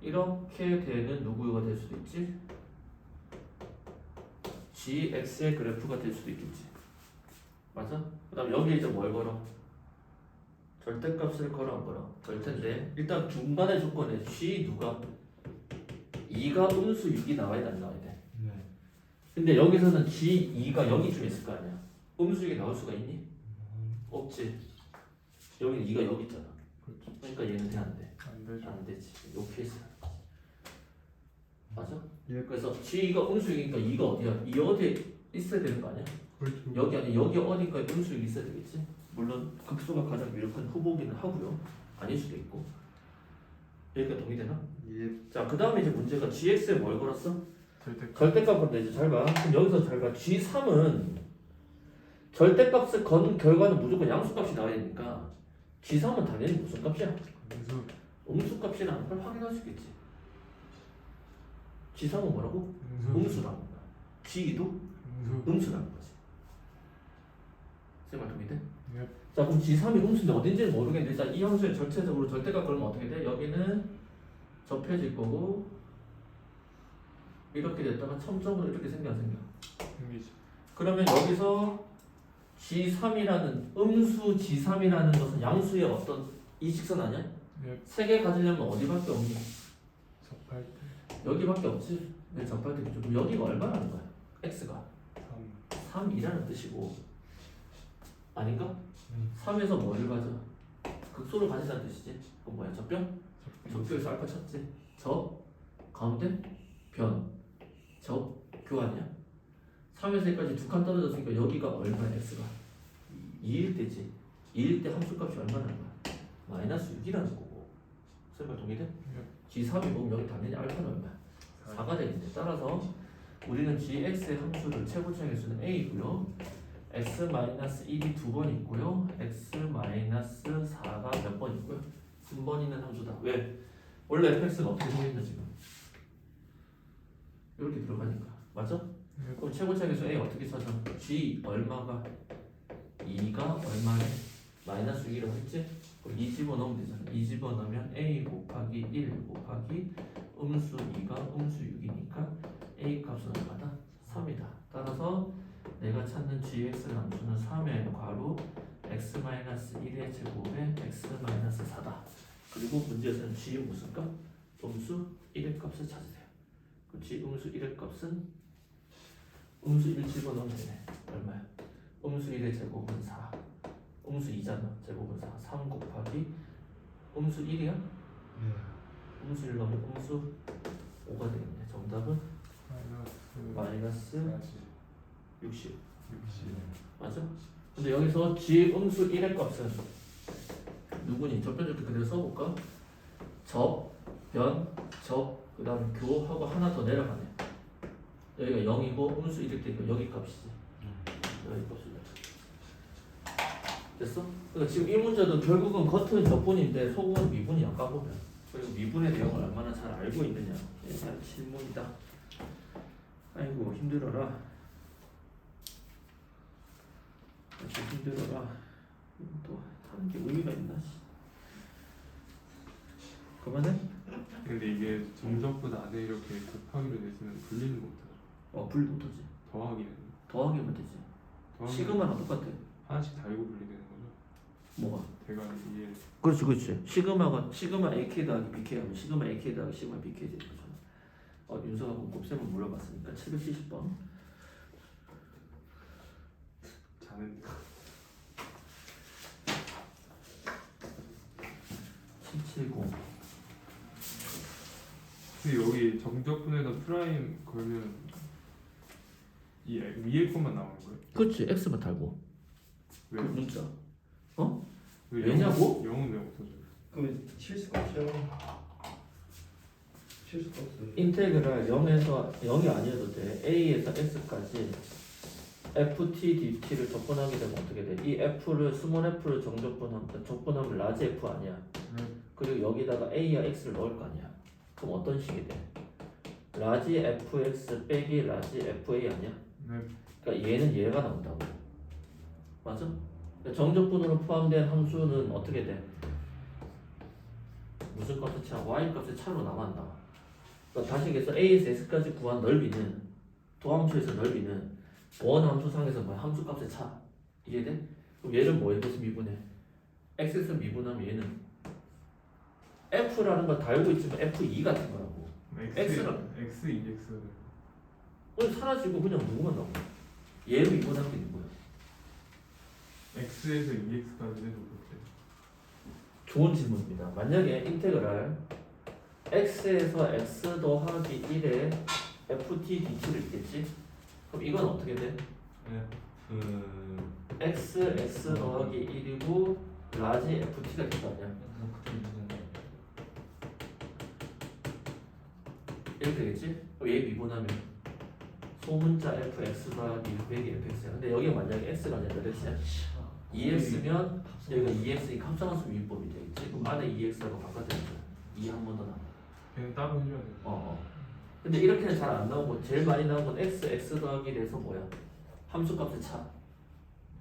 Speaker 1: 이렇게 되는 누구가 될 수도 있지? GX의 그래프가 될 수도 있겠지. 맞아? 그 다음 여기 이제 뭘 걸어? 절대값을 걸어 안 걸어? 절대인데 일단 중간의 조건에 G 누가? 2가 음수 6이 나와야 안 나와야 돼.
Speaker 2: 네.
Speaker 1: 근데 여기서는 G2가 여기 좀 있을 거 아니야. 음수 6이 나올 수가 있니? 없지. 여기는 2가 여기 있잖아.
Speaker 2: 그렇죠.
Speaker 1: 그러니까 얘는 돼 안 돼?
Speaker 2: 안 되죠.
Speaker 1: 안 되지. 요 케이스. 맞아?
Speaker 2: 예.
Speaker 1: 그래서 G가 음수이니까 2가 어디야? 2 어디에 있어야 되는 거 아니야?
Speaker 2: 그렇죠.
Speaker 1: 여기 아니 여기 어딘가에 음수이 있어야 되겠지? 물론 극소가 가장 유력한 후보기는 하고요. 아닐 수도 있고. 여기가 동의되나?
Speaker 3: 예.
Speaker 1: 자, 그 다음에 이제 문제가 GX에 뭘 걸었어?
Speaker 2: 절대.
Speaker 1: 절대값 건데 이제 잘 봐. 그럼 여기서 잘 봐. G3은 절대값을 건 결과는 무조건 양수값이 나와야 되니까 G3은 당연히 무슨 값이야?
Speaker 2: 음수.
Speaker 1: 음수값이라는 걸 확인할 수 있겠지. G3은 뭐라고?
Speaker 2: 음수.
Speaker 1: 음수라는 거야. G2도
Speaker 2: 음수.
Speaker 1: 음수라는 거지. 쌤 말 동의돼?
Speaker 2: 예.
Speaker 1: 자, 그럼 G3이 음수인데 어딘지는 모르겠는데 일단 이 함수의 전체적으로 절대값 그러면 어떻게 돼? 여기는 접해질 거고 이렇게 됐다가 첨점으로 이렇게 생겨 안 생겨?
Speaker 2: 생기죠.
Speaker 1: 그러면 여기서 G3이라는 음수 G3이라는 것은 양수의 어떤 이직선 아니야?
Speaker 2: 예.
Speaker 1: 세 개 가지려면 어디밖에 없니?
Speaker 2: 접할 때.
Speaker 1: 여기밖에 없지? 네, 접할 때 그죠? 그럼 여기가 얼마라는 거야? X가
Speaker 2: 3.
Speaker 1: 3이라는 뜻이고 아닌가?
Speaker 2: 음.
Speaker 1: 3에서 뭐를 가져? 극소를 가진다는 뜻이지? 그건 뭐야? 접변? 접교에서 알파 찾지? 접? 가운데? 변? 접? 교 아니야? 3에서 여기까지 두 칸 떨어졌으니까 여기가 얼마야? X가 2일 때지. 2일 때 함수값이 얼마나 거야? 마이너스 6이라는 거고. 설마 동의돼? G3이 보면 여기 당연히 알파는 얼마야? 4가 되겠네. 따라서 우리는 GX의 함수를 최고차 개수는 A이고요. X-1이 2번 있고요. X-4가 몇 번 있고요? 3번 있는 함수다. 왜? 원래 fx는 어떻게 생겼나 지금? 이렇게 들어가니까. 맞아? 그럼 최고차 개수 A 어떻게 찾아? G 얼마가? 2가 얼마에? 마이너스 6이라고 했지? 2 집어넣으면 되잖아. 2 집어넣으면 a 곱하기 1 곱하기 음수 2가 음수 6이니까 a 값은 얼마다? 3이다. 따라서 내가 찾는 gx의 함수는 3의 괄호 x-1의 제곱에 x-4다. 그리고 문제에서는 g 무슨 값? 음수 1의 값을 찾으세요. 그렇지? 음수 1의 값은 음수 1 집어넣으면 되네. 얼마야? 음수 1의 제곱은 4. 음수 2잖아. 제곱은 4. 3 곱하기 음수 1이야?
Speaker 3: 네.
Speaker 1: 음수 1 넣으면 음수 5가 되겠네. 정답은 마이너스 60. 맞아? 근데 여기서 g 음수 1의 값은 누구니? 접변적도 그대로 써볼까? 접, 변, 접, 그 다음 교 하고 하나 더 내려가네. 여기가 0이고 음수 1일 때 여기 값이지. 여기 값이다. 됐어? 그러니까 지금 이 문제도 결국은 겉은 접분인데 속은 미분이야. 까보면. 그리고 미분의 내용을 얼마나 잘 알고 있느냐. 잘 질문이다. 아이고 힘들어라. 아주 힘들어라. 또 하는 게 의미가 있나? 그만해?
Speaker 2: 근데 이게 정적보다 안에 이렇게 곱하기로 됐으면 분리는 못하죠.
Speaker 1: 불 못하지.
Speaker 2: 더하기는
Speaker 1: 더하기만 되지. 시그마랑 똑같아.
Speaker 2: 하나씩 달고 분리되는 거죠.
Speaker 1: 뭐가?
Speaker 2: 대괄 2에
Speaker 1: 그렇지, 그렇지. 시그마 AK 더하기 BK 하면 시그마 AK 더하기 시그마 BK 되는 거잖아. 윤서가 곱셈을 물어봤으니까 770번.
Speaker 2: 자는
Speaker 1: 770.
Speaker 2: 근데 여기 정적분에다 프라임 걸면 이 위에 것만 나오는 거예요?
Speaker 1: 그렇지, X만 달고. 그
Speaker 2: 왜?
Speaker 1: 문자.
Speaker 2: 왜
Speaker 1: 왜냐고?
Speaker 2: 0은 왜 없어져요?
Speaker 3: 그 실수값이요. 실수값.
Speaker 1: 인테그랄 0에서 0이 아니어도 돼. A에서 X까지 FT, DT를 적분하게 되면 어떻게 돼? 이 F를 스몰 F를 적분하면 라지 F 아니야. 그리고 여기다가 A와 X를 넣을 거 아니야. 그럼 어떤 식이 돼? 라지 FX 빼기 라지 FA 아니야?
Speaker 2: 네.
Speaker 1: 그러니까 얘는 얘가 나온다고. 맞아? 정적분으로 포함된 함수는 어떻게 돼? 무슨 값의 차? Y 값의 차로 남았나? 그러니까 다시 얘기해서 A에서 X까지 구한 넓이는 도함수에서 넓이는 원 함수상에서 뭐야? 함수 값의 차. 이해돼? 그럼 얘를 뭐에 대해서 미분해? X에서 미분하면 얘는 F라는 걸 달고 있지만 F2 같은 거라고. X랑
Speaker 2: X, EX
Speaker 1: 사라지고 그냥 누구만 나오고. 얘로 미분하면 되는 거야.
Speaker 2: X에서 EX까지 해도 그렇게
Speaker 1: 좋은 질문입니다. 만약에 인테그랄 x에서 x 더하기 1에 ft dt를 있겠지? 그럼 이건 어떻게 돼? x 더하기 1이고 라지 ft가 될 거 아니야? 이렇게 되겠지? 그럼 얘 미분하면 소문자 fx 더하기 100이 fx야. 근데 여기 만약에 x가 아니라 몇 x야? 2x면 여기가 2x이 합성함수 위법이 되겠지? 그럼 안에 2x라고 바꿔야 되는 거야. 2 한 번 더 나와.
Speaker 2: 그냥 따로 해줘야 돼요.
Speaker 1: 근데 이렇게는 잘 안 나오고 제일 많이 나온 건 x 더하기 1에서 뭐야? 함수값의 차.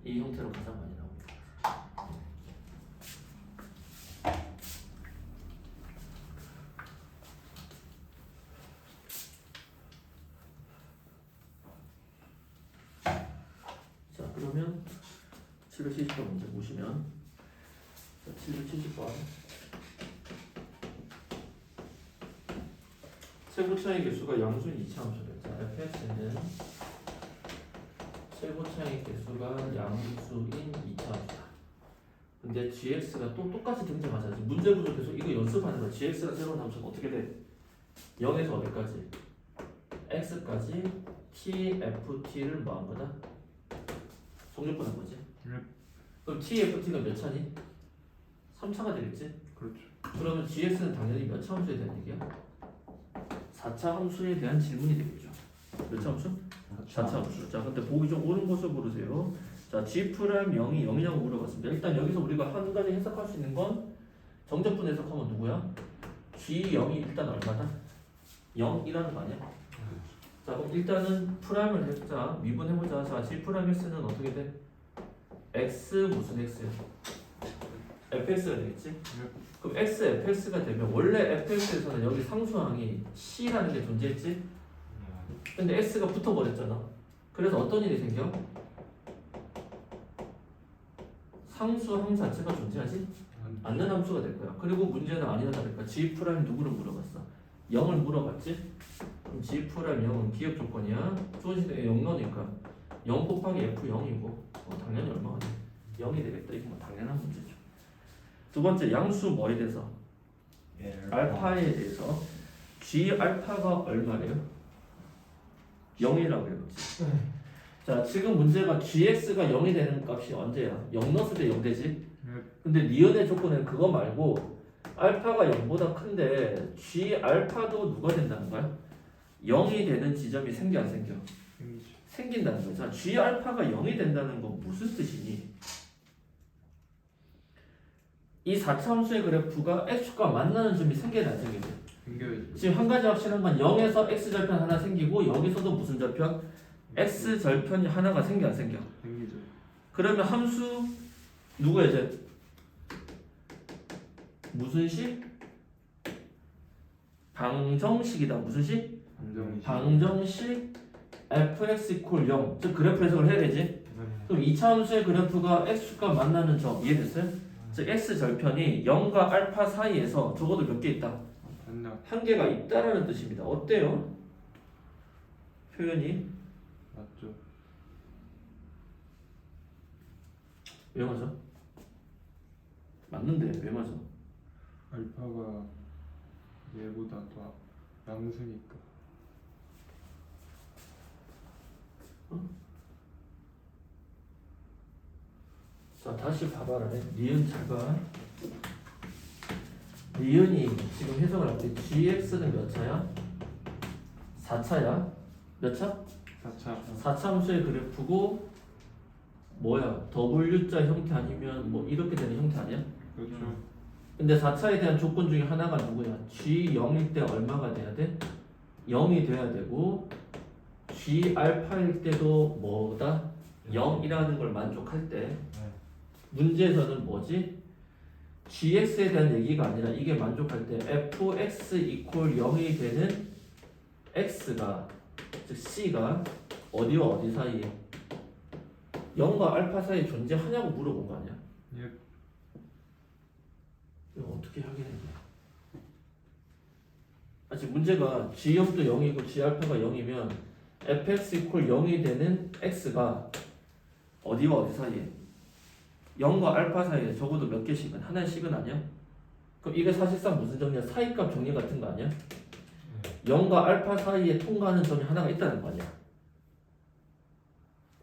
Speaker 1: 이 형태로 가장 많이 나옵니다. 자, 그러면 770번 문제 보시면 770번 최고차의 개수가 양수인 이차함수를. 자, fx는 최고차의 개수가 양수인 이차함수다. 근데 gx가 또 똑같이 등장하잖아. 문제 구조 계속 이거 연습하는 거야. gx가 새로운 함수는 어떻게 돼? 0에서 어디까지? x까지 tft를 뭐 한 거다? 성적분한 거지. 그럼 tft가 몇 차니? 3차가 되겠지?
Speaker 2: 그렇죠.
Speaker 1: 그러면 gx는 당연히 몇 차 함수에 대한 얘기야? 4차 함수에 대한 질문이 되겠죠. 몇 차 함수? 4차 함수. 자, 근데 보기 좀 옳은 것을 고르세요. 자, g 프라임 0이 0이냐고 물어봤습니다. 일단 여기서 우리가 한 가지 해석할 수 있는 건 정적분 해석하면 누구야? g0이 일단 얼마다? 0이라는 거 아니야? 자, 그럼 일단은 프라임을 해보자. 미분해보자. 자, g 프라임 x는 어떻게 돼? x 무슨 x야? fx가 되겠지? 그럼 x fx가 되면 원래 fx에서는 여기 상수항이 c라는 게 존재했지? 근데 x가 붙어버렸잖아. 그래서 어떤 일이 생겨? 상수항 자체가 존재하지 않는 함수가 될 거야. 그리고 문제는 아니나 다를까 g 프라임 누구를 물어봤어? 0을 물어봤지? 그럼 g 프라임 0은 기억 조건이야. 주어진 게 0 넣으니까 0 곱하기 f 0이고 당연히 얼마가 돼? 0이 되겠다. 이거 뭐 당연한 문제죠. 두 번째 양수 뭐에 대해서? 알파에 대해서 g 알파가 얼마래요? 0이라고 해봤지. 자, 지금 문제가 gx가 0이 되는 값이 언제야? 0 넣었을 때 0 되지? 근데 니은의 조건은 그거 말고 알파가 0보다 큰데 g 알파도 누가 된다는 거야? 0이 되는 지점이 생겨 안 생겨?
Speaker 2: 생기죠.
Speaker 1: 생긴다는 거야. 자, g 알파가 0이 된다는 건 무슨 뜻이니? 이 4차함수의 그래프가 x과 만나는 점이 생겨야 안 생기죠?
Speaker 2: 생겨야죠.
Speaker 1: 지금 한 가지 확실한 건 0에서 x절편 하나 생기고 여기서도 무슨 절편? x절편이 하나가 생겨 안 생겨?
Speaker 2: 생기죠.
Speaker 1: 그러면 함수 누구야 이제? 무슨 식? 방정식이다. 무슨 식?
Speaker 2: 안정이.
Speaker 1: 방정식 fx 이퀄 0. 즉 그래프 해석을 해야 되지? 그럼 2차 함수의 그래프가 x과 만나는 점 이해됐어요? 즉 x절편이 0과 알파 사이에서 적어도 몇 개 있다? 한 개가 있다라는 뜻입니다. 어때요? 표현이
Speaker 2: 맞죠.
Speaker 1: 왜 맞아? 맞는데 왜 맞아?
Speaker 2: 알파가 얘보다 더 양수니까.
Speaker 1: 자 다시 봐봐라. 니은 잘 봐. 니은이 지금 해석을 할 때 gx는 몇 차야? 4차야? 몇 차?
Speaker 2: 4차.
Speaker 1: 4차 함수의 그래프고 뭐야? W자 형태 아니면 뭐 이렇게 되는 형태 아니야?
Speaker 2: 그렇죠.
Speaker 1: 근데 4차에 대한 조건 중에 하나가 누구야? g 0일 때 얼마가 돼야 돼? 0이 돼야 되고 g 알파일 때도 뭐다? 0이라는 걸 만족할 때 문제에서는 뭐지? gx에 대한 얘기가 아니라 이게 만족할 때 fx 이퀄 0이 되는 x가 즉 c가 어디와 어디 사이에 0과 알파 사이에 존재하냐고 물어본 거 아니야?
Speaker 2: 예.
Speaker 1: 이거 어떻게 확인했냐? 지금 문제가 g0도 0이고 g알파가 0이면 fx 이퀄 0이 되는 x가 어디와 어디 사이에? 0과 알파 사이에 적어도 몇 개씩은 하나의 식은 아니야? 그럼 이게 사실상 무슨 정리야? 사이값 정리 같은 거 아니야? 0과 알파 사이에 통과하는 점이 하나가 있다는 거 아니야?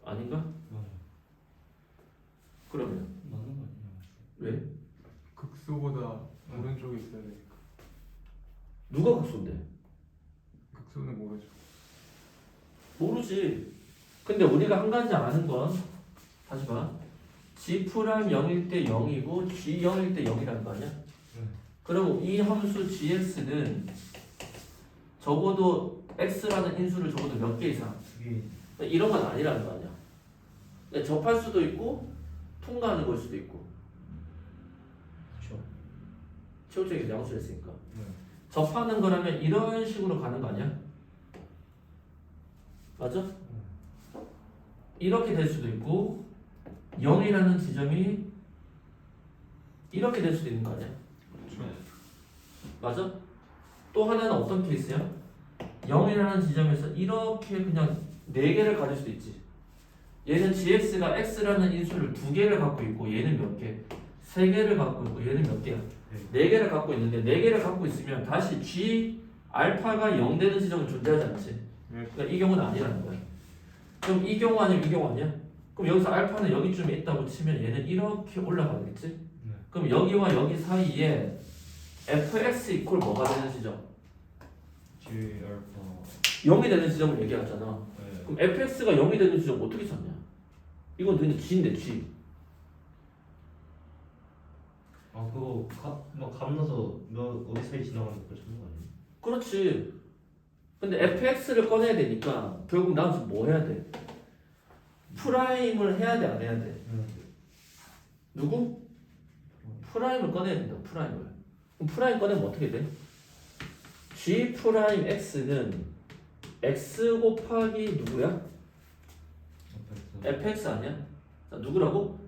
Speaker 1: 아닌가? 그러면
Speaker 3: 맞는 거 아니야?
Speaker 1: 왜?
Speaker 2: 극소보다 오른쪽에 있어야 되니까.
Speaker 1: 누가 극소인데?
Speaker 2: 극소는 모르죠.
Speaker 1: 모르지. 근데 우리가 한 가지 아는 건 다시 봐. g 프라임 0일 때 0이고 g 0일 때 0이라는 거 아니야? 그럼 이 함수 gx는 적어도 x라는 인수를 적어도 몇 개 이상 이런 건 아니라는 거 아니야? 근데 접할 수도 있고 통과하는 걸 수도 있고.
Speaker 3: 그렇죠.
Speaker 1: 최후적인 양수를 했으니까 접하는 거라면 이런 식으로 가는 거 아니야? 맞아? 이렇게 될 수도 있고 0이라는 지점이 이렇게 될 수도 있는 거 아니야?
Speaker 2: 그렇죠.
Speaker 1: 맞아? 또 하나는 어떤 케이스야? 0이라는 지점에서 이렇게 그냥 4개를 가질 수도 있지. 얘는 gx가 x라는 인수를 2개를 갖고 있고 얘는 몇 개? 3개를 갖고 있고 얘는 몇 개야? 4개를 갖고 있는데 4개를 갖고 있으면 다시 g 알파가 0 되는 지점은 존재하지 않지. 그러니까 이 경우는 아니라는 거야. 그럼 이 경우 아니면 이 경우 아니야? 그럼 여기서 알파는 여기쯤에 있다고 치면 얘는 이렇게 올라가겠지? 그럼 여기와 여기 사이에 fx 이퀄 뭐가 되는 지점?
Speaker 3: G 알파.
Speaker 1: 0이 되는 지점을 얘기하잖아. 그럼 fx가 0이 되는 지점 어떻게 찾냐? 이건 너희는 g인데 g.
Speaker 3: 아 그거 막 감나서 어디 사이 지나가는 거 찾는 거 아니야?
Speaker 1: 그렇지. 근데 fx를 꺼내야 되니까 결국 나한테 뭐 해야 돼? 프라임을 해야 돼, 안 해야 돼? 누구? 프라임을 꺼내야 된다. 프라임을. 그럼 프라임 꺼내면 어떻게 돼? G 프라임 X는 X 곱하기 누구야? fx 아니야? 자, 누구라고?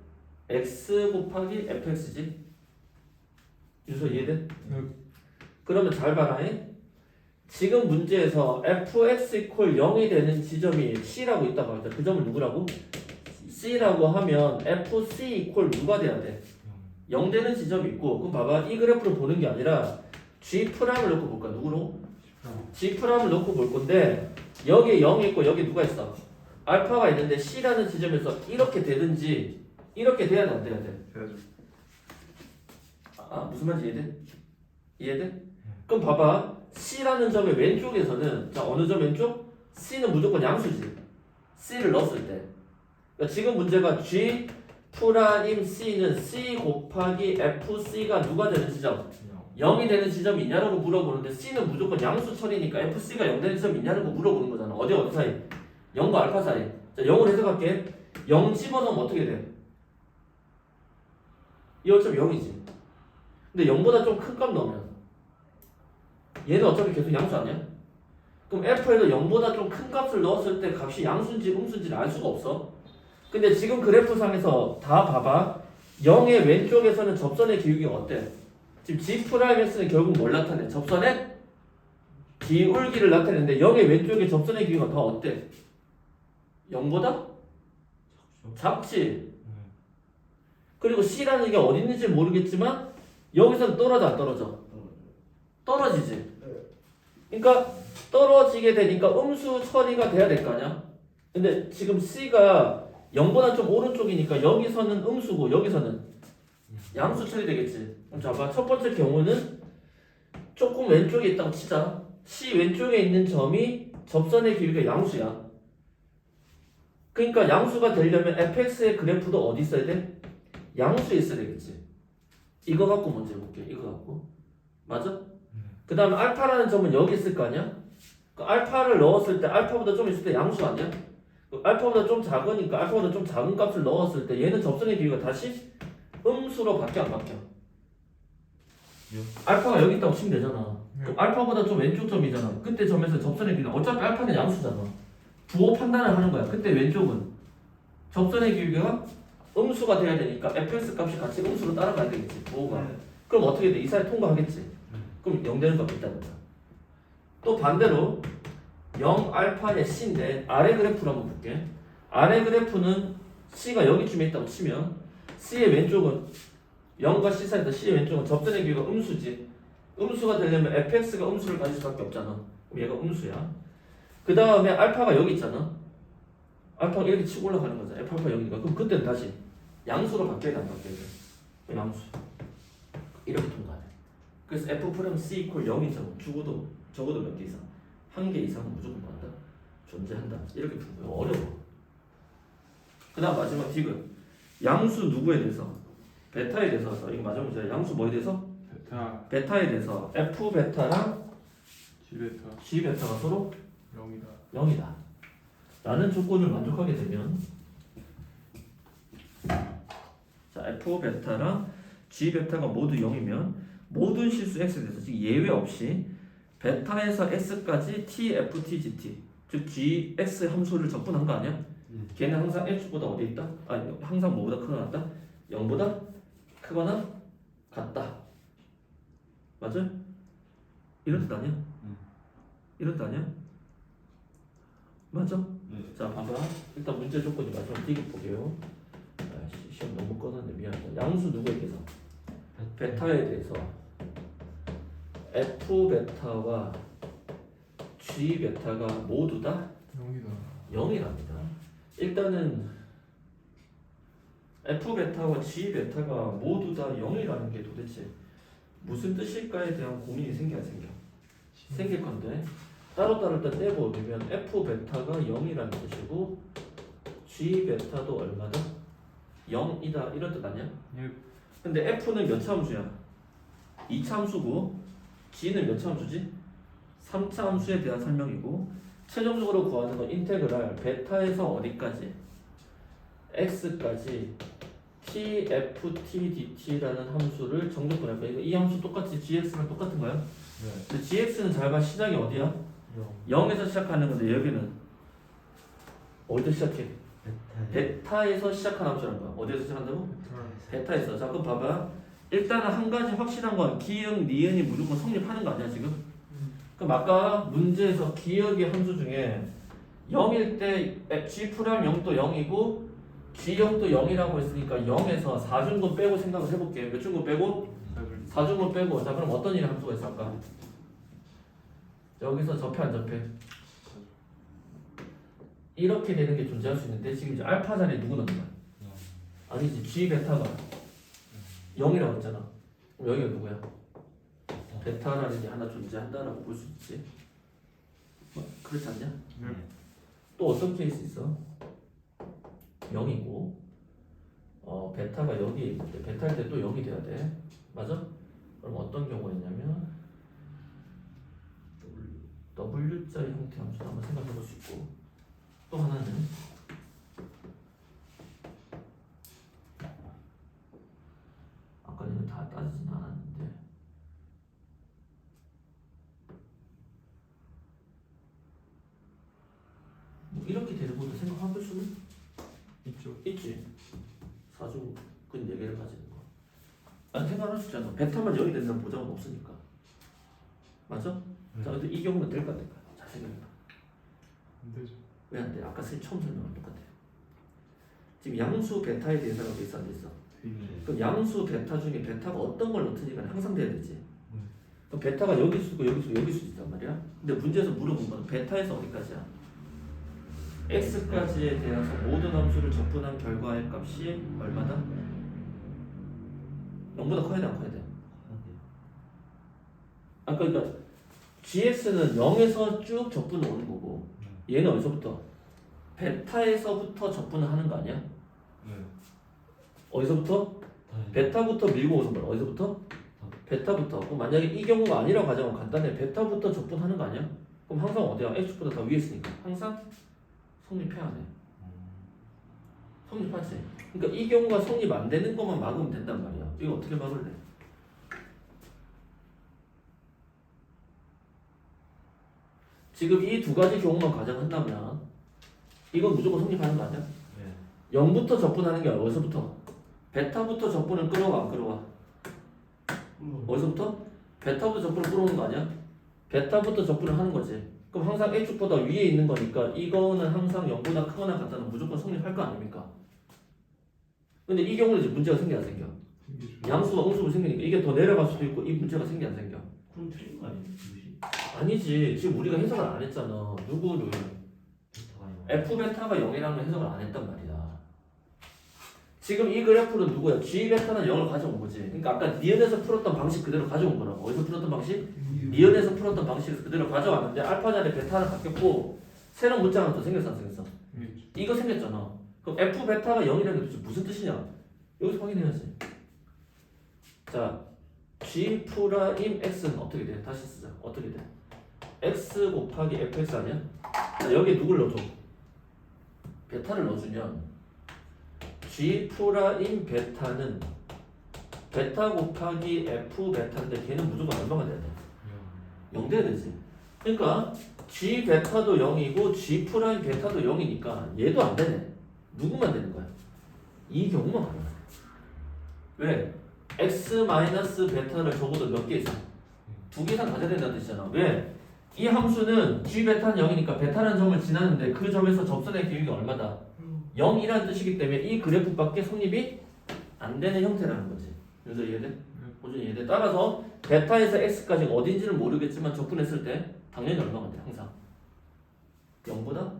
Speaker 1: x 곱하기 fx지. 윤서 이해돼? 그러면 잘 봐라. 지금 문제에서 fx 이퀄 0이 되는 지점이 c라고 있다고 하죠. 그 점을 누구라고? c라고 하면 fc 이퀄 누가 돼야 돼? 0 되는 지점이 있고. 그럼 봐봐. 이 그래프를 보는 게 아니라 g 프라임을 놓고 볼까? 누구로? g 프라임을 놓고 볼 건데 여기에 0이 있고 여기 누가 있어? 알파가 있는데 c라는 지점에서 이렇게 되든지 이렇게 돼야 돼, 안 돼야 돼?
Speaker 2: 돼야죠.
Speaker 1: 아, 무슨 말인지 이해돼? 이해돼? 그럼 봐봐. c라는 점의 왼쪽에서는 자, 어느 점 왼쪽? c는 무조건 양수지. c를 넣었을 때. 그러니까 지금 문제가 g 프라임 c는 c 곱하기 fc가 누가 되는 지점? 0이 되는 지점이 있냐라고 물어보는데 c는 무조건 양수 처리니까 fc가 0 되는 지점이 있냐라고 물어보는 거잖아. 어디 사이? 0과 알파 사이. 자, 0으로 해석할게. 0 집어넣으면 어떻게 돼? 이 어차피 0이지. 근데 0보다 좀 큰 값 넣으면 얘는 어차피 계속 양수 아니야? 그럼 f에도 0보다 좀 큰 값을 넣었을 때 값이 양수인지 음수인지를 알 수가 없어. 근데 지금 그래프상에서 다 봐봐. 0의 왼쪽에서는 접선의 기울기가 어때? 지금 G'X는 결국 뭘 나타내? 접선의 기울기를 나타내는데 0의 왼쪽에 접선의 기울기가 더 어때? 0보다? 작지. 그리고 C라는 게 어디 있는지 모르겠지만 여기서는 떨어져 안 떨어져? 떨어지지. 그러니까 떨어지게 되니까 음수 처리가 돼야 될 거 아니야? 근데 지금 C가 0보다 좀 오른쪽이니까 여기서는 음수고 여기서는 양수 처리 되겠지. 그럼 봐봐. 첫 번째 경우는 조금 왼쪽에 있다고 치자. C 왼쪽에 있는 점이 접선의 기울기가 양수야. 그러니까 양수가 되려면 fx의 그래프도 어디 있어야 돼? 양수에 있어야 되겠지. 이거 갖고 먼저 해볼게. 이거 갖고. 맞아? 그 다음에 알파라는 점은 여기 있을 거 아니야? 그 알파를 넣었을 때 알파보다 좀 있을 때 양수 아니야? 그 알파보다 좀 작으니까 알파보다 좀 작은 값을 넣었을 때 얘는 접선의 기울기가 다시 음수로 바뀌어 안 바뀌어? 알파가 여기 있다고 치면 되잖아. 그럼 알파보다 좀 왼쪽 점이잖아. 그때 점에서 접선의 기울기가 어차피 알파는 양수잖아. 부호 판단을 하는 거야. 그때 왼쪽은 접선의 기울기가 음수가 돼야 되니까 fx 값이 같이 음수로 따라가야 되겠지. 부호가. 그럼 어떻게 돼? 이 사이 통과하겠지. 그럼 0 되는 값이 있다는 거야. 또 반대로 0 알파의 c인데 아래 그래프를 한번 볼게. 아래 그래프는 c가 여기쯤에 있다고 치면 c의 왼쪽은 0과 c 사이에서 c의 왼쪽은 접선의 기울기가 음수지. 음수가 되려면 fx가 음수를 가질 수밖에 없잖아. 그럼 얘가 음수야. 그 다음에 알파가 여기 있잖아. 알파가 이렇게 치고 올라가는 거잖아. F알파 0이니까. 그럼 그때는 다시 양수로 바뀌어야 돼, 안 바뀌어야 돼? 양수. 이렇게 통과해. 그래서 F 프라임 C 이퀄 0인 점은 적어도 몇 개 이상? 한 개 이상은 무조건 뭐한다? 존재한다. 이렇게 푸는 거예요. 어려워. 그 다음 마지막 디귿. 양수 누구에 대해서? 베타에 대해서. 이거 마지막 문제야. 양수 뭐에 대해서?
Speaker 2: 베타
Speaker 1: 베타에 대해서. F 베타랑
Speaker 2: G베타
Speaker 1: G 베타가 서로
Speaker 2: 0이다.
Speaker 1: 0이다. 라는 조건을 만족하게 되면 자 F 베타랑 G 베타가 모두 0이면 모든 실수 X에 대해서 즉 예외 없이 베타에서 X까지 T, F, T, G, T 즉 G, X 함수를 적분한 거 아니야? 걔는 항상 X보다 어디 있다? 아니 항상 뭐보다 크거나 같다? 0보다 크거나 같다. 맞아? 이런 뜻 아니야? 이런 뜻 아니야? 맞아? 자 봐봐. 일단 문제 조건이 마지막 디귿 볼게요. 시험 너무 꺼놨네. 미안하다. 양수 누구에 대해서? 베타에 대해서 F 베타와 G 베타가 모두 다
Speaker 2: 0이다.
Speaker 1: 0이랍니다. 일단은 F 베타와 G 베타가 모두 다 0이라는 게 도대체 무슨 뜻일까에 대한 고민이 생길 건데 따로따로 일단 떼보면 F 베타가 0이라는 뜻이고 G 베타도 얼마다? 0이다 이런 뜻 아니야?
Speaker 2: 예.
Speaker 1: 근데 F는 몇 차 함수야? 2차 함수고 G는 몇 차 함수지? 3차 함수에 대한 설명이고 최종적으로 구하는 건 인테그랄 베타에서 어디까지? X까지 tftdt라는 함수를 정적분할 거야. 이 함수 똑같이 gx랑 똑같은 거야.
Speaker 3: 네.
Speaker 1: 근데 gx는 잘 봐. 시작이 어디야? 0에서 시작하는 건데 여기는 어디서 시작해? 베타에서 시작하는 함수란 거야. 어디에서 시작한다고? 베타에서. 자, 그럼 봐봐. 일단은 한 가지 확실한 건 기역, 니은이 무조건 성립하는 거 아니야 지금? 그럼 아까 문제에서 기역의 함수 중에 0일 때 G'M 0도 0이고 G형도 0이라고 했으니까 0에서 4중근 빼고 생각을 해볼게. 몇 중근 빼고? 4중근 빼고. 자, 그럼 어떤 일의 함수가 있어 아까? 여기서 접해 안 접해? 이렇게 되는 게 존재할 수 있는데 지금 이제 알파 자리에 누구 넣는 거야? 아니지, G 베타가 0이라고 했잖아. 그럼 여기가 누구야? 베타라는 게 하나 존재한다라고 볼 수 있지. 뭐, 그렇지 않냐?
Speaker 2: 네.
Speaker 1: 또 어떤 케이스 있어? 0이고 베타가 여기에 있는데 베타일 때 또 0이 돼야 돼. 맞아? 그럼 어떤 경우가 있냐면 W자의 형태 함수 한번 생각해 볼 수 있고 또 하나는 아까 이거 다 따지진 않았는데 뭐 이렇게 되는 것도 생각해 볼 수는
Speaker 2: 있죠.
Speaker 1: 있지. 사주근 4개를 가지는 거. 난 생각할 수 있잖아. 베타만 0이 된다는 보장은 없으니까. 맞아? 자, 근데 이 경우는 될까 안 될까? 잘 생각해봐.
Speaker 2: 안 되죠.
Speaker 1: 왜 안 돼? 아까 처음 설명한 똑같아. 지금 양수 베타에 대해서 돼 있어 안 돼 있어? 그럼 양수 베타 중에 베타가 어떤 걸 넣든지 간에 항상 돼야 되지. 그럼 베타가 여기 수고 여기 수고 여기 수 있단 말이야. 근데 문제에서 물어본 건 베타에서 어디까지야? x까지에 대해서 모든 함수를 적분한 결과의 값이 얼마다? 0보다 커야 돼 안 커야 돼? 아까 그러니까 gx는 0에서 쭉 적분을 오는 거고 얘는 어디서부터? 베타에서부터 적분을 하는 거 아니야? 어디서부터? 베타부터 밀고 오는 거야. 어디서부터? 베타부터. 그럼 만약에 이 경우가 아니라고 가정하면 간단해. 베타부터 적분하는 거 아니야? 그럼 항상 어디야? x보다 더 위에 있으니까 항상 성립해야 돼. 성립하지. 그러니까 이 경우가 성립 안 되는 것만 막으면 된단 말이야. 이거 어떻게 막을래? 지금 이 두 가지 경우만 가정한다면 이건 무조건 성립하는 거 아니야? 0부터 적분하는 게 어디서부터? 베타부터 적분을 끌어와 안 끌어와? 어디서부터? 베타부터 적분을 끌어오는 거 아니야? 베타부터 적분을 하는 거지. 그럼 항상 A축보다 위에 있는 거니까 이거는 항상 0보다 크거나 같다는 무조건 성립할 거 아닙니까? 근데 이 경우는 이제 문제가 생겨 안 생겨?
Speaker 2: 생기죠.
Speaker 1: 양수가 음수로 생기니까 이게 더 내려갈 수도 있고 이 문제가 생겨 안 생겨?
Speaker 3: 그럼 틀린 거 아니에요?
Speaker 1: 아니지. 지금 우리가 해석을 안 했잖아. 누구를? F 베타가 0이라는 걸 해석을 안 했단 말이야. 지금 이 그래프는 누구야? G 베타는 0을 가져온 거지. 그러니까 아까 니은에서 풀었던 방식 그대로 가져온 거라고. 어디서 풀었던 방식? 니은에서 풀었던 방식을 그대로 가져왔는데 알파 자리 베타는 바뀌었고 새로운 문자가 또 생겼어 안 생겼어? 이거 생겼잖아. 그럼 F 베타가 0이라는 게 도대체 무슨 뜻이냐? 여기서 확인해야지. 자, G 프라임 X는 어떻게 돼? 다시 쓰자. 어떻게 돼? X 곱하기 FX 아니야? 자, 여기에 누굴 넣어줘? 베타를 넣어주면 G 프라임 베타는 베타 곱하기 F 베타인데 걔는 무조건 얼마가 돼야 돼? 0 돼야 되지. 그러니까 G 베타도 0이고 G 프라임 베타도 0이니까 얘도 안 되네. 누구만 되는 거야? 이 경우만 가능해. 왜? X 마이너스 베타를 적어도 몇 개 있어? 2개 이상 가져야 된다는 뜻이잖아. 왜? 이 함수는 G 베타는 0이니까 베타라는 점을 지나는데 그 점에서 접선의 기울기 얼마다? 0이라는 뜻이기 때문에 이 그래프밖에 성립이 안 되는 형태라는 거지. 여기서 이해돼? 호준이 이해돼? 따라서 베타에서 x까지 어딘지는 모르겠지만 적분했을 때 당연히 얼마가 돼? 항상 0보다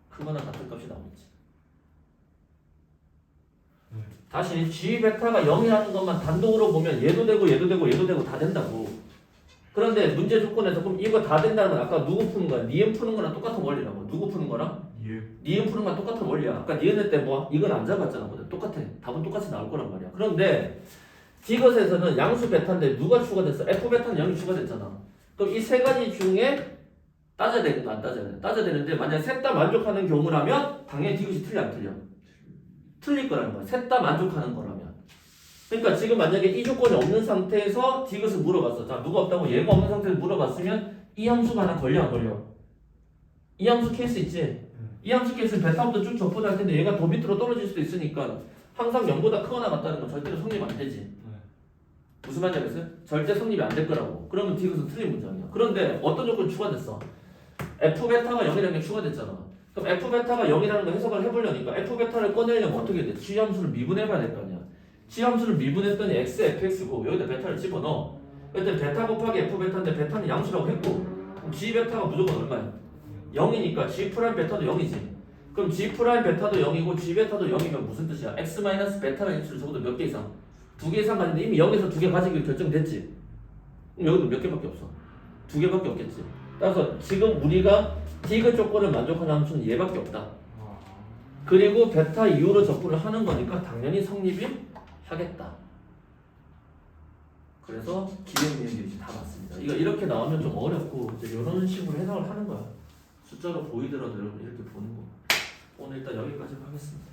Speaker 1: 크거나 같은 값이 나오겠지. 다시 G 베타가 0이라는 것만 단독으로 보면 얘도 되고 얘도 되고 얘도 되고 다 된다고. 그런데 문제 조건에서 그럼 이거 다 된다는 건 아까 누구 푸는 거야? 니은 푸는 거랑 똑같은 원리라고. 누구 푸는 거랑? 니은 푸는 거랑 똑같은 원리야. 아까 니은 할 때 뭐 이건 안 잡았잖아. 똑같아. 답은 똑같이 나올 거란 말이야. 그런데 디귿에서는 양수 베타인데 누가 추가됐어? F 베타는 0이 추가됐잖아. 그럼 이 세 가지 중에 따져야 되는 거 안 따져야 돼? 따져야 되는데 만약 셋 다 만족하는 경우라면 당연히 디귿이 틀려 안 틀려? 틀릴 거라는 거야. 셋 다 만족하는 거라면. 그러니까 지금 만약에 이 조건이 없는 상태에서 디귿을 물어봤어. 자, 누가 없다고 얘가 없는 상태에서 물어봤으면 이 함수가 하나 걸려 안 걸려? 이 함수 케이스 있지? 이 함수 케이스는 베타부터 쭉 접근할 텐데 얘가 더 밑으로 떨어질 수도 있으니까 항상 0보다 크거나 같다는 건 절대로 성립 안 되지. 무슨 말인지 알겠어요? 절대 성립이 안 될 거라고. 그러면 디귿은 틀린 문장이야. 그런데 어떤 조건이 추가됐어? f 베타가 0이라는 게 추가됐잖아. 그럼 f 베타가 0이라는 거 해석을 해보려니까 f 베타를 꺼내려면 어떻게 돼? g 함수를 미분해봐야 될 거 아니야. g 함수를 미분했더니 x, fx고 여기다 베타를 집어넣어. 그때 베타 곱하기 f 베타인데 베타는 양수라고 했고 그럼 g 베타가 무조건 얼마야? 0이니까 g 프라임 베타도 0이지. 그럼 g 프라임 베타도 0이고 g 베타도 0이면 무슨 뜻이야? x 마이너스 베타라는 인수를 적어도 몇 개 이상? 2개 이상 가는데 이미 0에서 2개 가지기로 결정됐지. 그럼 여기도 몇 개밖에 없어? 2개밖에 없겠지. 따라서 지금 우리가 디귿 조건을 만족하는 함수는 얘밖에 없다. 그리고 베타 이후로 접근을 하는 거니까 당연히 성립이 하겠다. 그래서 기회미음이 다 맞습니다. 이거 이렇게 나오면 좀 어렵고 이제 이런 식으로 해석을 하는 거야. 숫자로 보이더라도 여러분 이렇게 보는 거. 오늘 일단 여기까지 하겠습니다.